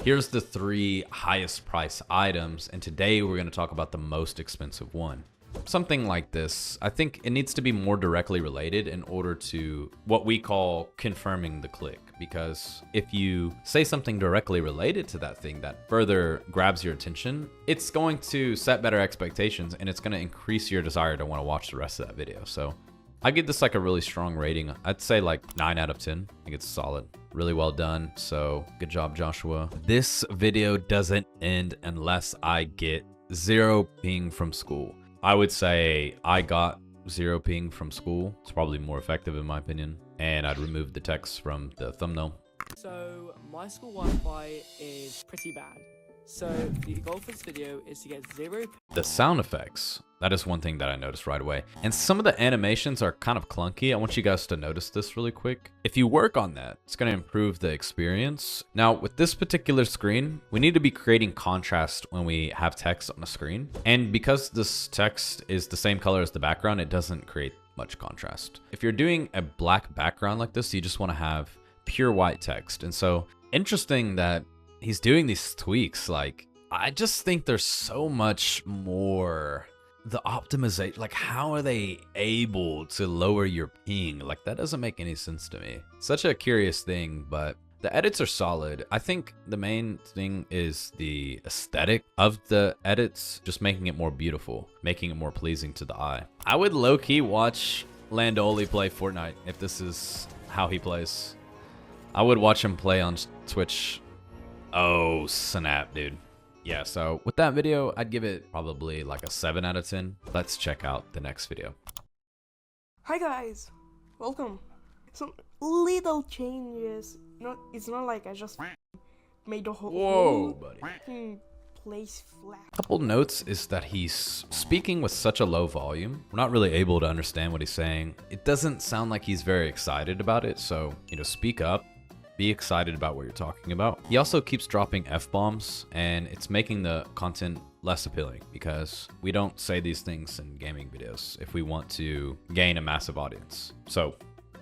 here's the 3 highest price items, and today we're going to talk about the most expensive one. Something like this. I think it needs to be more directly related in order to what we call confirming the click. Because if you say something directly related to that thing that further grabs your attention, it's going to set better expectations and it's going to increase your desire to want to watch the rest of that video. So I give this like a really strong rating. I'd say like 9 out of 10. I think it's solid. Really well done. So good job, Joshua. This video doesn't end unless I get 0 ping from school. I would say I got 0 ping from school. It's probably more effective in my opinion. And I'd remove the text from the thumbnail. So my school Wi-Fi is pretty bad. So the goal for this video is to get 0. The sound effects, that is one thing that I noticed right away. And some of the animations are kind of clunky. I want you guys to notice this really quick. If you work on that, it's going to improve the experience. Now, with this particular screen, we need to be creating contrast when we have text on the screen. And because this text is the same color as the background, it doesn't create much contrast. If you're doing a black background like this, you just want to have pure white text. And so interesting that he's doing these tweaks. Like, I just think there's so much more. The optimization, like how are they able to lower your ping? Like that doesn't make any sense to me. Such a curious thing, but the edits are solid. I think the main thing is the aesthetic of the edits, just making it more beautiful, making it more pleasing to the eye. I would low-key watch Landoli play Fortnite if this is how he plays. I would watch him play on Twitch. Oh, snap, dude. Yeah, so with that video, I'd give it probably like a 7 out of 10. Let's check out the next video. Hi guys, welcome. Some little changes. It's not like I just made the whole place flat. Couple notes is that he's speaking with such a low volume. We're not really able to understand what he's saying. It doesn't sound like he's very excited about it. So, you know, speak up. Be excited about what you're talking about. He also keeps dropping F-bombs and it's making the content less appealing because we don't say these things in gaming videos if we want to gain a massive audience. So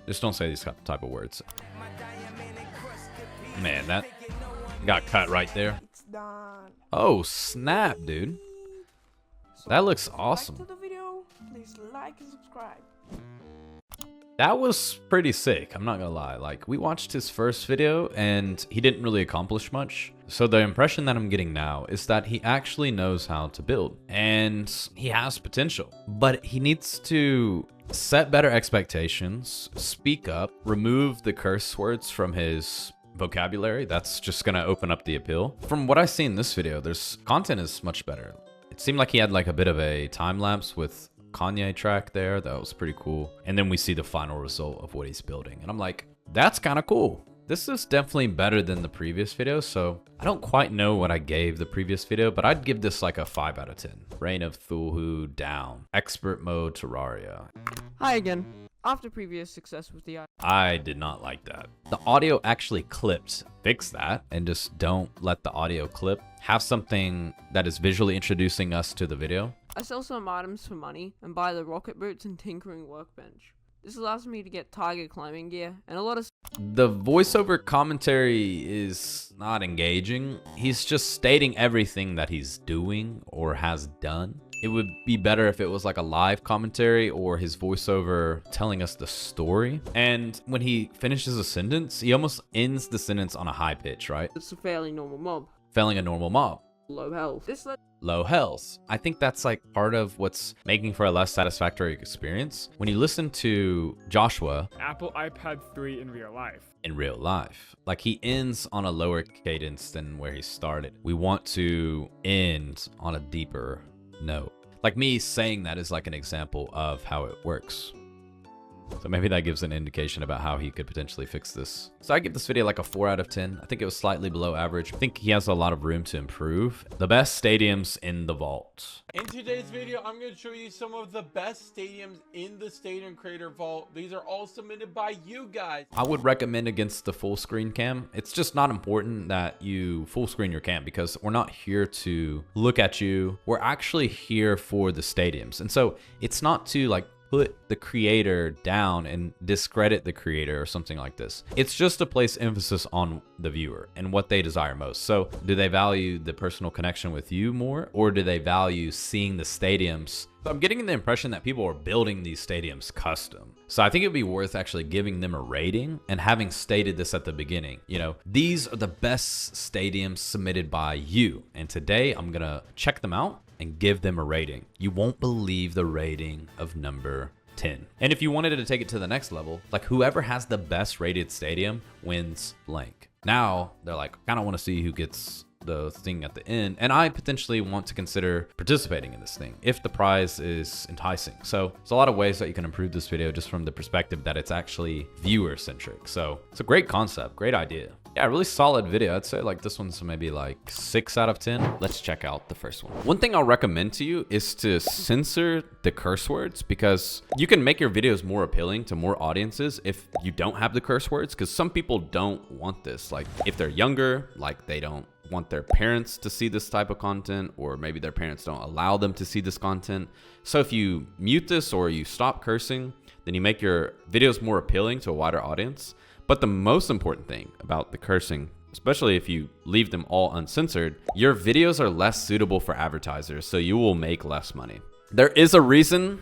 just don't say these type of words. Man, that got cut right there. Oh, snap, dude. That looks awesome. To the video, please like and subscribe. That was pretty sick, I'm not gonna lie. Like, we watched his first video and he didn't really accomplish much. So the impression that I'm getting now is that he actually knows how to build and he has potential, but he needs to set better expectations, speak up, remove the curse words from his vocabulary. That's just gonna open up the appeal. From what I see in this video, there's content is much better. It seemed like he had like a bit of a time lapse with Kanye track there. That was pretty cool. And then we see the final result of what he's building. And I'm like, that's kind of cool. This is definitely better than the previous video, so I don't quite know what I gave the previous video, but I'd give this like a 5 out of 10. Reign of Thulhu down. Expert mode Terraria. Hi again. After previous success with the I did not like that. The audio actually clipped. Fix that and just don't let the audio clip. Have something that is visually introducing us to the video. I sell some items for money and buy the rocket boots and tinkering workbench. This allows me to get tiger climbing gear and a lot of The voiceover commentary is not engaging. He's just stating everything that he's doing or has done. It would be better if it was like a live commentary or his voiceover telling us the story. And when he finishes a sentence, he almost ends the sentence on a high pitch, right? It's a fairly normal mob. Failing a normal mob. Low health. Low health. I think that's like part of what's making for a less satisfactory experience. When you listen to Joshua, Apple iPad 3 in real life. In real life, like he ends on a lower cadence than where he started. We want to end on a deeper note. Like me saying that is like an example of how it works. So maybe that gives an indication about how he could potentially fix this. So I give this video like a 4 out of 10. I think it was slightly below average. I think he has a lot of room to improve. The best stadiums in the vault. In today's video, I'm going to show you some of the best stadiums in the Stadium Creator Vault. These are all submitted by you guys. I would recommend against the full screen cam. It's just not important that you full screen your cam because we're not here to look at you. We're actually here for the stadiums. And so it's not to like put the creator down and discredit the creator or something like this. It's just to place emphasis on the viewer and what they desire most. So do they value the personal connection with you more, or do they value seeing the stadiums? So I'm getting the impression that people are building these stadiums custom. So I think it'd be worth actually giving them a rating and having stated this at the beginning. You know, these are the best stadiums submitted by you. And today I'm gonna check them out and give them a rating. You won't believe the rating of number 10. And if you wanted to take it to the next level, like whoever has the best rated stadium wins blank. Now they're like, I kind of want to see who gets the thing at the end, and I potentially want to consider participating in this thing if the prize is enticing. So there's a lot of ways that you can improve this video just from the perspective that it's actually viewer centric. So it's a great concept, great idea. Yeah, really solid video. I'd say like this one's maybe like 6 out of 10. Let's check out the first one. One thing I'll recommend to you is to censor the curse words, because you can make your videos more appealing to more audiences if you don't have the curse words, because some people don't want this. Like if they're younger, like they don't want their parents to see this type of content, or maybe their parents don't allow them to see this content. So if you mute this or you stop cursing, then you make your videos more appealing to a wider audience. But the most important thing about the cursing, especially if you leave them all uncensored, your videos are less suitable for advertisers, so you will make less money. There is a reason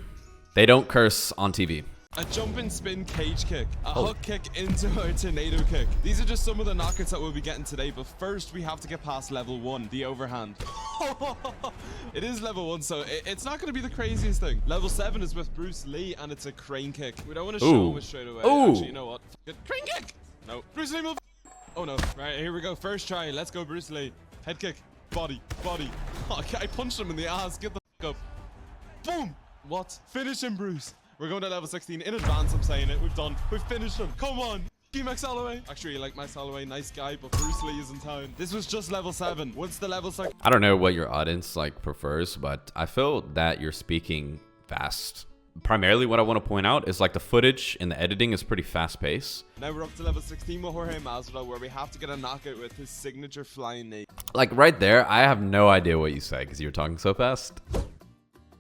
they don't curse on TV. A jump and spin cage kick, a hook kick into a tornado kick. These are just some of the knockouts that we'll be getting today, but first we have to get past level 1, the overhand. It is level 1, so it's not going to be the craziest thing. Level 7 is with Bruce Lee, and it's a crane kick. We don't want to show him it straight away. Ooh. Actually, you know what? Crane kick! No. Bruce Lee will... Oh no. Right, here we go. First try. Let's go, Bruce Lee. Head kick. Body. Body. Oh, I punched him in the ass. Get the f up. Boom! What? Finish him, Bruce. We're going to level 16 in advance. I'm saying it. We've done. We've finished him. Come on. Max Holloway. Actually, like Max Holloway, nice guy, but Bruce Lee is in town. This was just level 7. Once the level's like... I don't know what your audience like prefers, but I feel that you're speaking fast. Primarily what I want to point out is like the footage and the editing is pretty fast paced. Now we're up to level 16 with Jorge Masvidal, where we have to get a knockout with his signature flying knee. Like right there, I have no idea what you said because you were talking so fast.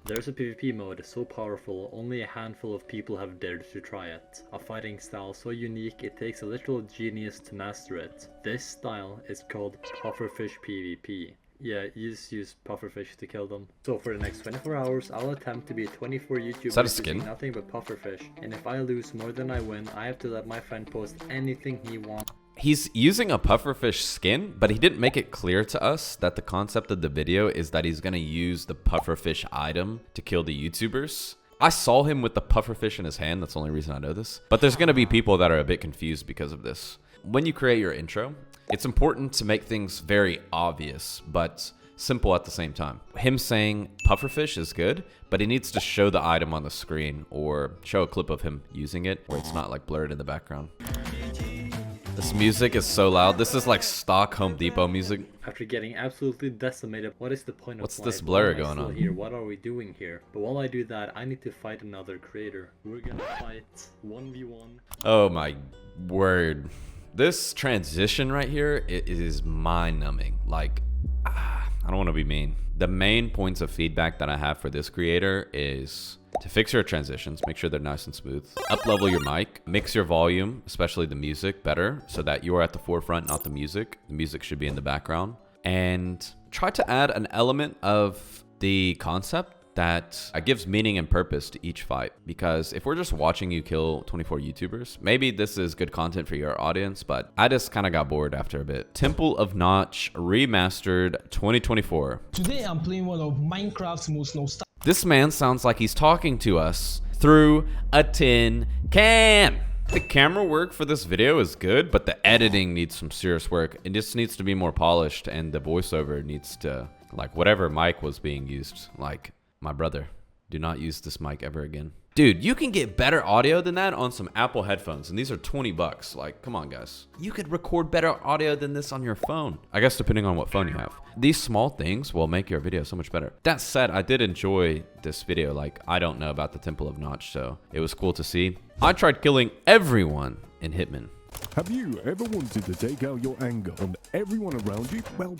There's a PvP mode so powerful, only a handful of people have dared to try it. A fighting style so unique it takes a literal genius to master it. This style is called Pufferfish PvP. Yeah, you just use pufferfish to kill them. So for the next 24 hours, I'll attempt to be 24 YouTubers using nothing but pufferfish. And if I lose more than I win, I have to let my friend post anything he wants. He's using a pufferfish skin, but he didn't make it clear to us that the concept of the video is that he's going to use the pufferfish item to kill the YouTubers. I saw him with the pufferfish in his hand. That's the only reason I know this. But there's going to be people that are a bit confused because of this. When you create your intro, it's important to make things very obvious, but simple at the same time. Him saying pufferfish is good, but he needs to show the item on the screen or show a clip of him using it where it's not like blurred in the background. This music is so loud. This is like stock Home Depot music. After getting absolutely decimated, what is the point of What's life? this blur Why am I going still on? Here? What are we doing here? But while I do that, I need to fight another creator. We're gonna fight 1v1. Oh my word. This transition right here, it is mind-numbing. Like, I don't want to be mean. The main points of feedback that I have for this creator is to fix your transitions, make sure they're nice and smooth. Up-level your mic, mix your volume, especially the music, better, so that you are at the forefront, not the music. The music should be in the background. And try to add an element of the concept that gives meaning and purpose to each fight. Because if we're just watching you kill 24 YouTubers, maybe this is good content for your audience, but I just kind of got bored after a bit. Temple of Notch Remastered 2024. Today I'm playing one of Minecraft's most nostalgic. This man sounds like he's talking to us through a tin can. The camera work for this video is good, but the editing needs some serious work. It just needs to be more polished, and the voiceover needs to, like, whatever mic was being used, like, my brother, do not use this mic ever again. Dude, you can get better audio than that on some Apple headphones, and these are 20 bucks. Like, come on, guys. You could record better audio than this on your phone. I guess depending on what phone you have. These small things will make your video so much better. That said, I did enjoy this video. Like, I don't know about the Temple of Notch, so it was cool to see. I tried killing everyone in Hitman. Have you ever wanted to take out your anger on everyone around you? Well,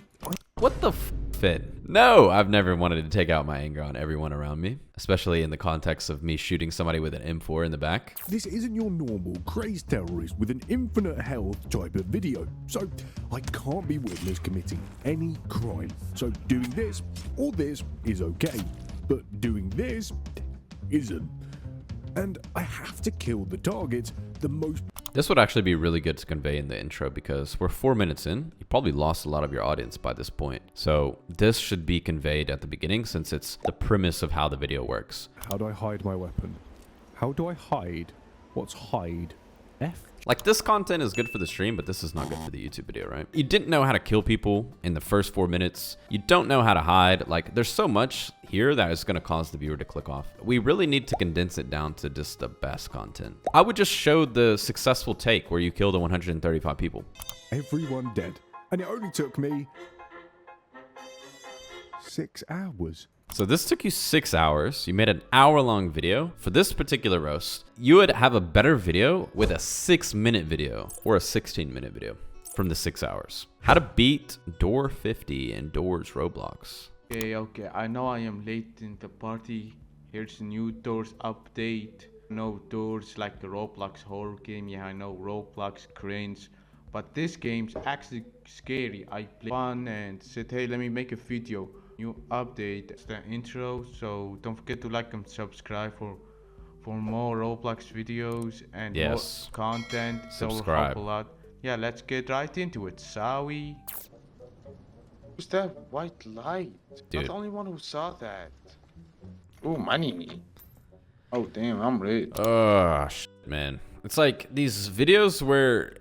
what the fit? No, I've never wanted to take out my anger on everyone around me, especially in the context of me shooting somebody with an M4 in the back. This isn't your normal crazed terrorist with an infinite health type of video, so I can't be witnessed committing any crime. So doing this or this is okay, but doing this isn't. And I have to kill the target the most. This would actually be really good to convey in the intro because we're 4 minutes in. You probably lost a lot of your audience by this point. So this should be conveyed at the beginning since it's the premise of how the video works. How do I hide my weapon? How do I hide? What's hide? F? Like, this content is good for the stream, but this is not good for the YouTube video, right? You didn't know how to kill people in the first 4 minutes. You don't know how to hide. Like, there's so much here that is going to cause the viewer to click off. We really need to condense it down to just the best content. I would just show the successful take where you killed the 135 people. Everyone dead. And it only took me 6 hours. So this took you 6 hours. You made an hour-long video. For this particular roast, you would have a better video with a 6-minute video or a 16-minute video from the 6 hours. How to beat Door 50 in Doors Roblox. Okay, I know I am late in the party. Here's a new Doors update. No Doors like the Roblox horror game. Yeah, I know Roblox cringe. But this game's actually scary. I play fun and said, hey, let me make a video. New update. It's the intro, so don't forget to like and subscribe for more Roblox videos and more content. Subscribe. That will help a lot. Yeah, let's get right into it. Sorry. Who's that white light? Dude. I'm the only one who saw that. Oh, money. Oh, damn, I'm red. Oh, man. It's like these videos where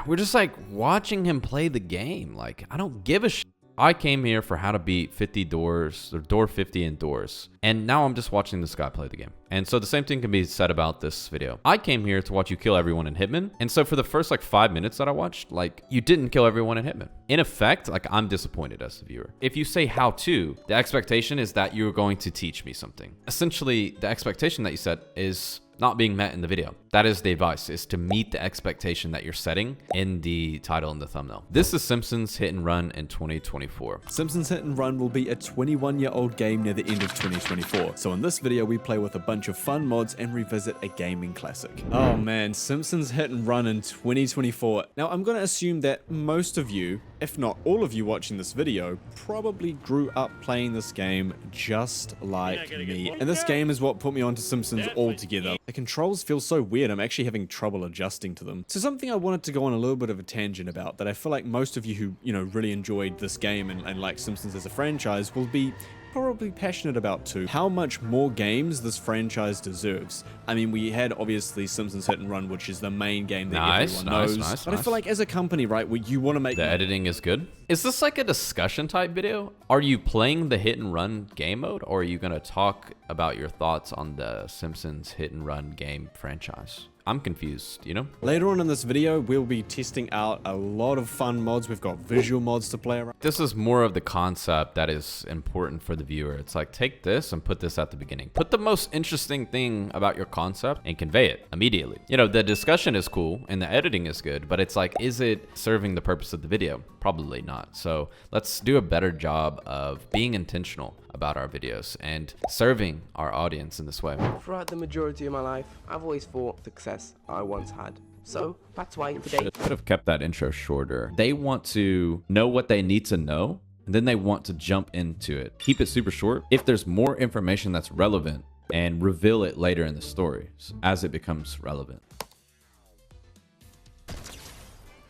we're just like watching him play the game. Like, I don't give a shit. I came here for how to beat 50 doors, or door 50 in Doors. And now I'm just watching this guy play the game. And so the same thing can be said about this video. I came here to watch you kill everyone in Hitman. And so for the first like 5 minutes that I watched, like, you didn't kill everyone in Hitman. In effect, like, I'm disappointed as the viewer. If you say how to, the expectation is that you're going to teach me something. Essentially, the expectation that you set is not being met in the video. That is the advice, is to meet the expectation that you're setting in the title and the thumbnail. This is Simpsons Hit and Run in 2024. Simpsons Hit and Run will be a 21-year-old game near the end of 2024. So in this video, we play with a bunch of fun mods and revisit a gaming classic. Oh man, Simpsons Hit and Run in 2024. Now I'm gonna assume that most of you, if not all of you watching this video, probably grew up playing this game just like me. And this game is what put me onto Simpsons altogether. The controls feel so weird, I'm actually having trouble adjusting to them. So something I wanted to go on a little bit of a tangent about that I feel like most of you who, really enjoyed this game and like Simpsons as a franchise will be probably passionate about too. How much more games this franchise deserves. I mean, we had obviously Simpsons Hit and Run, which is the main game that everyone knows. But I feel like as a company, right, you want to make... The editing is good. Is this like a discussion type video? Are you playing the Hit and Run game mode, or are you going to talk about your thoughts on the Simpsons Hit and Run game franchise? I'm confused, you know? Later on in this video, we'll be testing out a lot of fun mods. We've got visual mods to play around. This is more of the concept that is important for the viewer. It's like, take this and put this at the beginning. Put the most interesting thing about your concept and convey it immediately. You know, the discussion is cool and the editing is good, but it's like, is it serving the purpose of the video? Probably not. So let's do a better job of being intentional about our videos and serving our audience in this way. Throughout the majority of my life, I've always thought success I once had. So that's why today... Could have kept that intro shorter. They want to know what they need to know, and then they want to jump into it. Keep it super short. If there's more information that's relevant, and reveal it later in the story as it becomes relevant.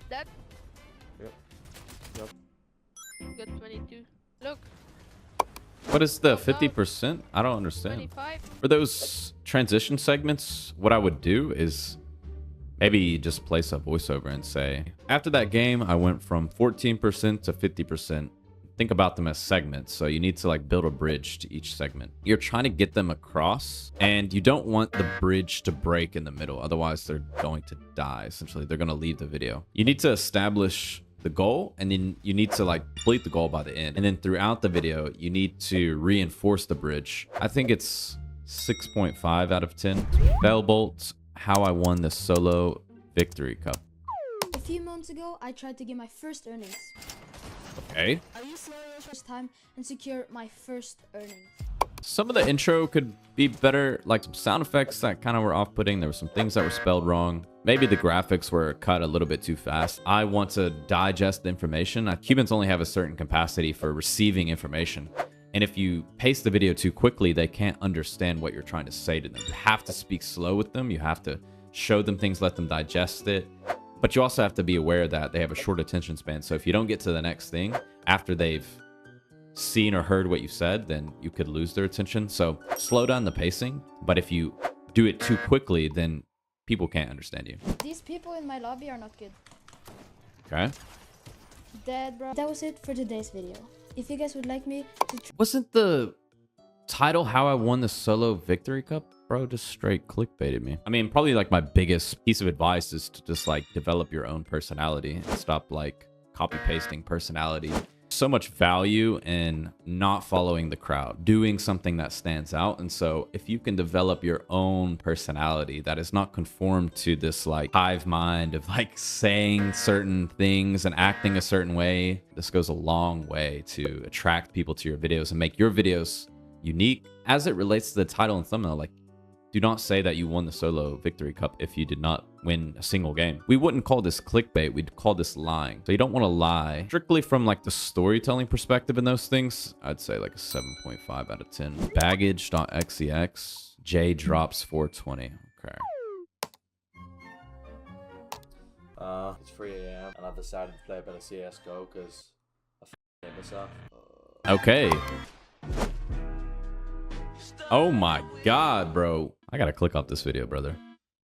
That Yep. got 22. Look. What is the 50%? I don't understand. 25. For those transition segments, what I would do is maybe just place a voiceover and say, after that game, I went from 14% to 50%. Think about them as segments. So you need to like build a bridge to each segment. You're trying to get them across, and you don't want the bridge to break in the middle. Otherwise, they're going to die. Essentially, they're going to leave the video. You need to establish the goal, and then you need to like complete the goal by the end. And then throughout the video, you need to reinforce the bridge. I think it's 6.5 out of 10. Bellbolt, how I won the solo victory cup. A few months ago, I tried to get my first earnings. Okay. I used first time and secure my first earnings. Some of the intro could be better, like some sound effects that kind of were off-putting. There were some things that were spelled wrong. Maybe the graphics were cut a little bit too fast. I want to digest the information. Humans only have a certain capacity for receiving information. And if you pace the video too quickly, they can't understand what you're trying to say to them. You have to speak slow with them. You have to show them things, let them digest it. But you also have to be aware that they have a short attention span. So if you don't get to the next thing after they've seen or heard what you said, then you could lose their attention. So slow down the pacing. But if you do it too quickly, then people can't understand you. These people in my lobby are not good. Okay. Dead, bro. That was it for today's video. If you guys would like me to... Wasn't the title how I won the solo victory cup? Bro, just straight clickbaited me. I mean, probably like my biggest piece of advice is to just like develop your own personality and stop like copy pasting personality. So much value in not following the crowd, doing something that stands out. And so if you can develop your own personality that is not conformed to this like hive mind of like saying certain things and acting a certain way, this goes a long way to attract people to your videos and make your videos unique. As it relates to the title and thumbnail, like, do not say that you won the solo victory cup if you did not win a single game. We wouldn't call this clickbait. We'd call this lying. So you don't want to lie. Strictly from like the storytelling perspective in those things, I'd say like a 7.5 out of 10. Baggage.xex. J drops 420. Okay. It's 3 AM and I've decided to play a bit of CSGO because I f***ing myself. Okay. Oh my god, bro. I gotta click off this video, brother.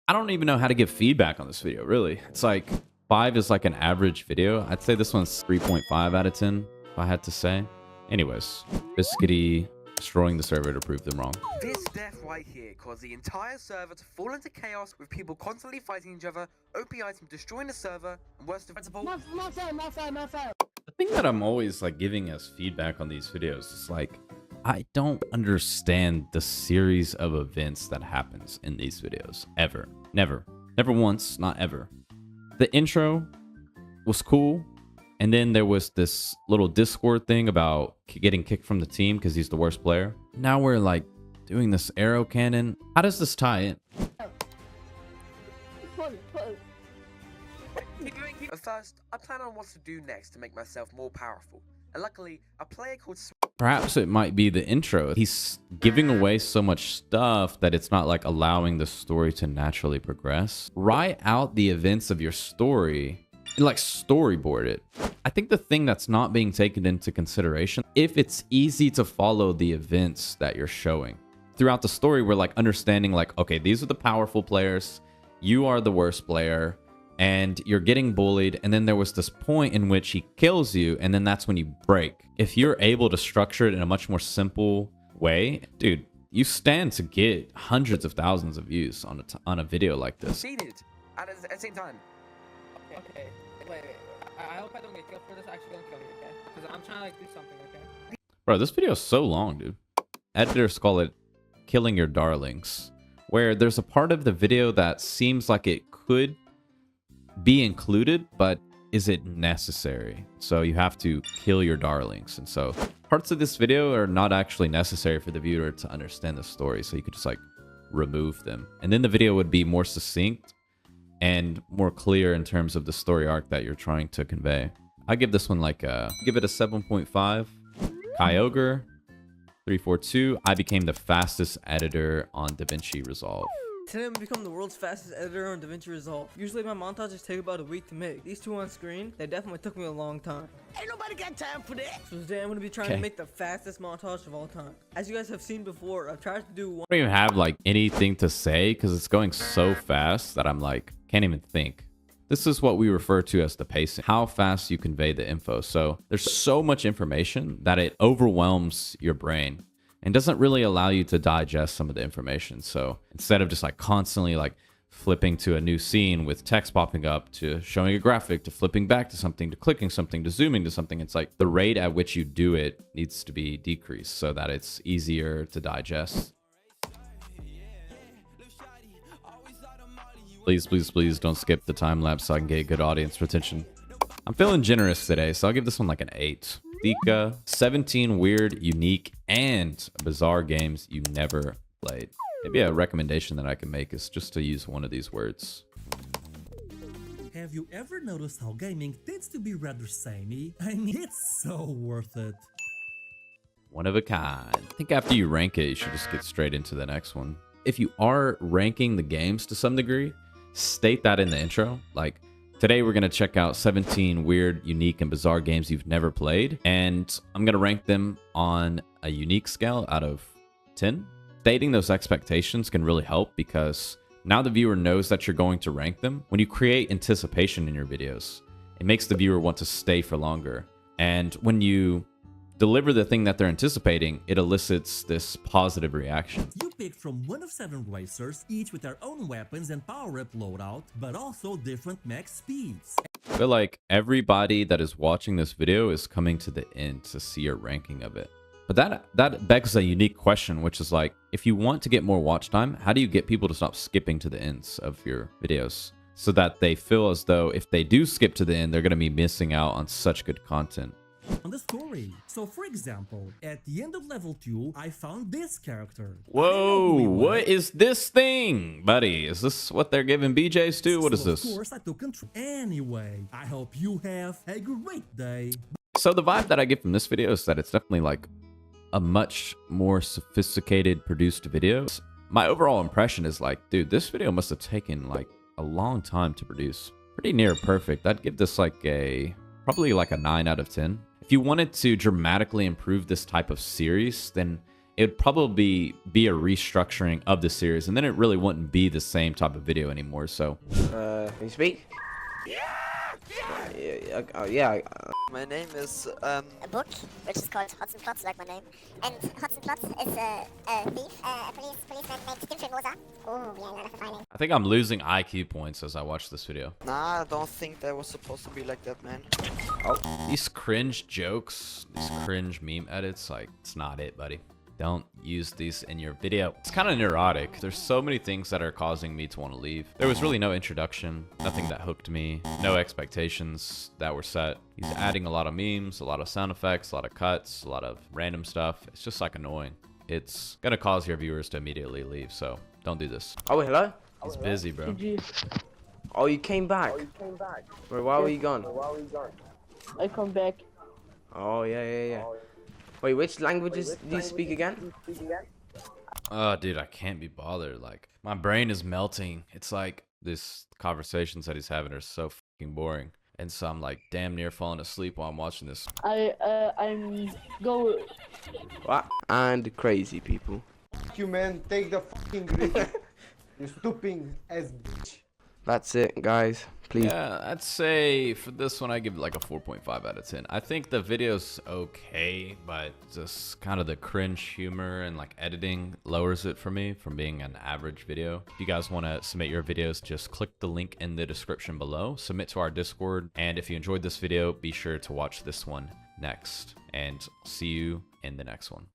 I don't even know how to give feedback on this video, really. It's like 5 is like an average video. I'd say this one's 3.5 out of 10, if I had to say. Anyways, Biscuity destroying the server to prove them wrong. This death right here caused the entire server to fall into chaos with people constantly fighting each other, OP item destroying the server, and worst of all... Not fair. The thing that I'm always like giving as feedback on these videos is like, I don't understand the series of events that happens in these videos. Ever. Never. Never once. Not ever. The intro was cool. And then there was this little Discord thing about getting kicked from the team because he's the worst player. Now we're like doing this arrow cannon. How does this tie in? At first, I plan on what to do next to make myself more powerful. And luckily, a player called... Perhaps it might be the intro. He's giving away so much stuff that it's not like allowing the story to naturally progress. Write out the events of your story and like storyboard it. I think the thing that's not being taken into consideration, if it's easy to follow the events that you're showing. Throughout the story, we're like understanding like, okay, these are the powerful players, you are the worst player, and you're getting bullied, and then there was this point in which he kills you, and then that's when you break. If you're able to structure it in a much more simple way, dude, you stand to get hundreds of thousands of views on a video like this. Succeeded at the same time. Okay, wait. I hope I don't get killed for this. Actually, don't kill me, okay? Because I'm trying to like do something, okay? Bro, this video is so long, dude. Editors call it killing your darlings, where there's a part of the video that seems like it could be included, but is it necessary? So you have to kill your darlings. And so parts of this video are not actually necessary for the viewer to understand the story. So you could just like remove them. And then the video would be more succinct and more clear in terms of the story arc that you're trying to convey. I give this one like give it a 7.5. Kyogre 342. I became the fastest editor on DaVinci Resolve. Today I'm become the world's fastest editor on DaVinci Resolve. Usually my montages take about a week to make. These two on screen, they definitely took me a long time. Ain't nobody got time for that. So today I'm going to be trying to make the fastest montage of all time. As you guys have seen before, I've tried to do one. I don't even have like anything to say because it's going so fast that I'm like, can't even think. This is what we refer to as the pacing, how fast you convey the info. So there's so much information that it overwhelms your brain and doesn't really allow you to digest some of the information. So instead of just like constantly like flipping to a new scene with text popping up to showing a graphic to flipping back to something to clicking something to zooming to something, it's like the rate at which you do it needs to be decreased so that it's easier to digest. Please, please, please don't skip the time lapse so I can get good audience retention. I'm feeling generous today, so I'll give this one like an 8. Thika, 17 weird, unique, and bizarre games you never played. Maybe a recommendation that I can make is just to use one of these words. Have you ever noticed how gaming tends to be rather samey? I mean, it's so worth it. One of a kind. I think after you rank it, you should just get straight into the next one. If you are ranking the games to some degree, state that in the intro. Like, today we're going to check out 17 weird, unique, and bizarre games you've never played. And I'm going to rank them on a unique scale out of 10. Stating those expectations can really help because now the viewer knows that you're going to rank them. When you create anticipation in your videos, it makes the viewer want to stay for longer. And when you deliver the thing that they're anticipating, it elicits this positive reaction. You picked from one of 7 racers, each with their own weapons and power-up loadout, but also different max speeds. I feel like everybody that is watching this video is coming to the end to see your ranking of it. But that begs a unique question, which is like, if you want to get more watch time, how do you get people to stop skipping to the ends of your videos so that they feel as though if they do skip to the end, they're going to be missing out on such good content? On the story. So for example, at the end of level 2, I found this character. Whoa, what is this thing, buddy? Is this what they're giving BJs to? What is this? Of course, I took control. Anyway, I hope you have a great day. So the vibe that I get from this video is that it's definitely like a much more sophisticated produced video. My overall impression is like, dude, this video must have taken like a long time to produce. Pretty near perfect. I'd give this like probably like a 9 out of 10. If you wanted to dramatically improve this type of series, then it would probably be a restructuring of the series, and then it really wouldn't be the same type of video anymore. So can you speak? Yeah. My name is a book, which is called Hudson Plotz, like my name. And Hudson Plotz is a thief, a policeman named Dimtrin Rosa. Oh, yeah, no, that's fighting. I think I'm losing IQ points as I watch this video. Nah, I don't think that was supposed to be like that, man. Oh, these cringe jokes, these cringe meme edits, like, it's not it, buddy. Don't use these in your video. It's kind of neurotic. There's so many things that are causing me to want to leave. There was really no introduction, nothing that hooked me, no expectations that were set. He's adding a lot of memes, a lot of sound effects, a lot of cuts, a lot of random stuff. It's just like annoying. It's gonna cause your viewers to immediately leave, so don't do this. Oh, hello? He's busy, bro. Oh, you came back? Bro, why were you gone? I come back. Oh, yeah. Wait, which languages do you speak again? Oh, dude, I can't be bothered. Like, my brain is melting. It's like these conversations that he's having are so fucking boring. And so I'm like damn near falling asleep while I'm watching this. I'm go. What? And crazy people. Fuck you, man. Take the fucking grip. You stupid ass bitch. That's it, guys. Please. Yeah, I'd say for this one I give it like a 4.5 out of 10. I think the video's okay, but just kind of the cringe humor and like editing lowers it for me from being an average video. If you guys want to submit your videos, just click the link in the description below, submit to our Discord, and if you enjoyed this video, be sure to watch this one next, and see you in the next one.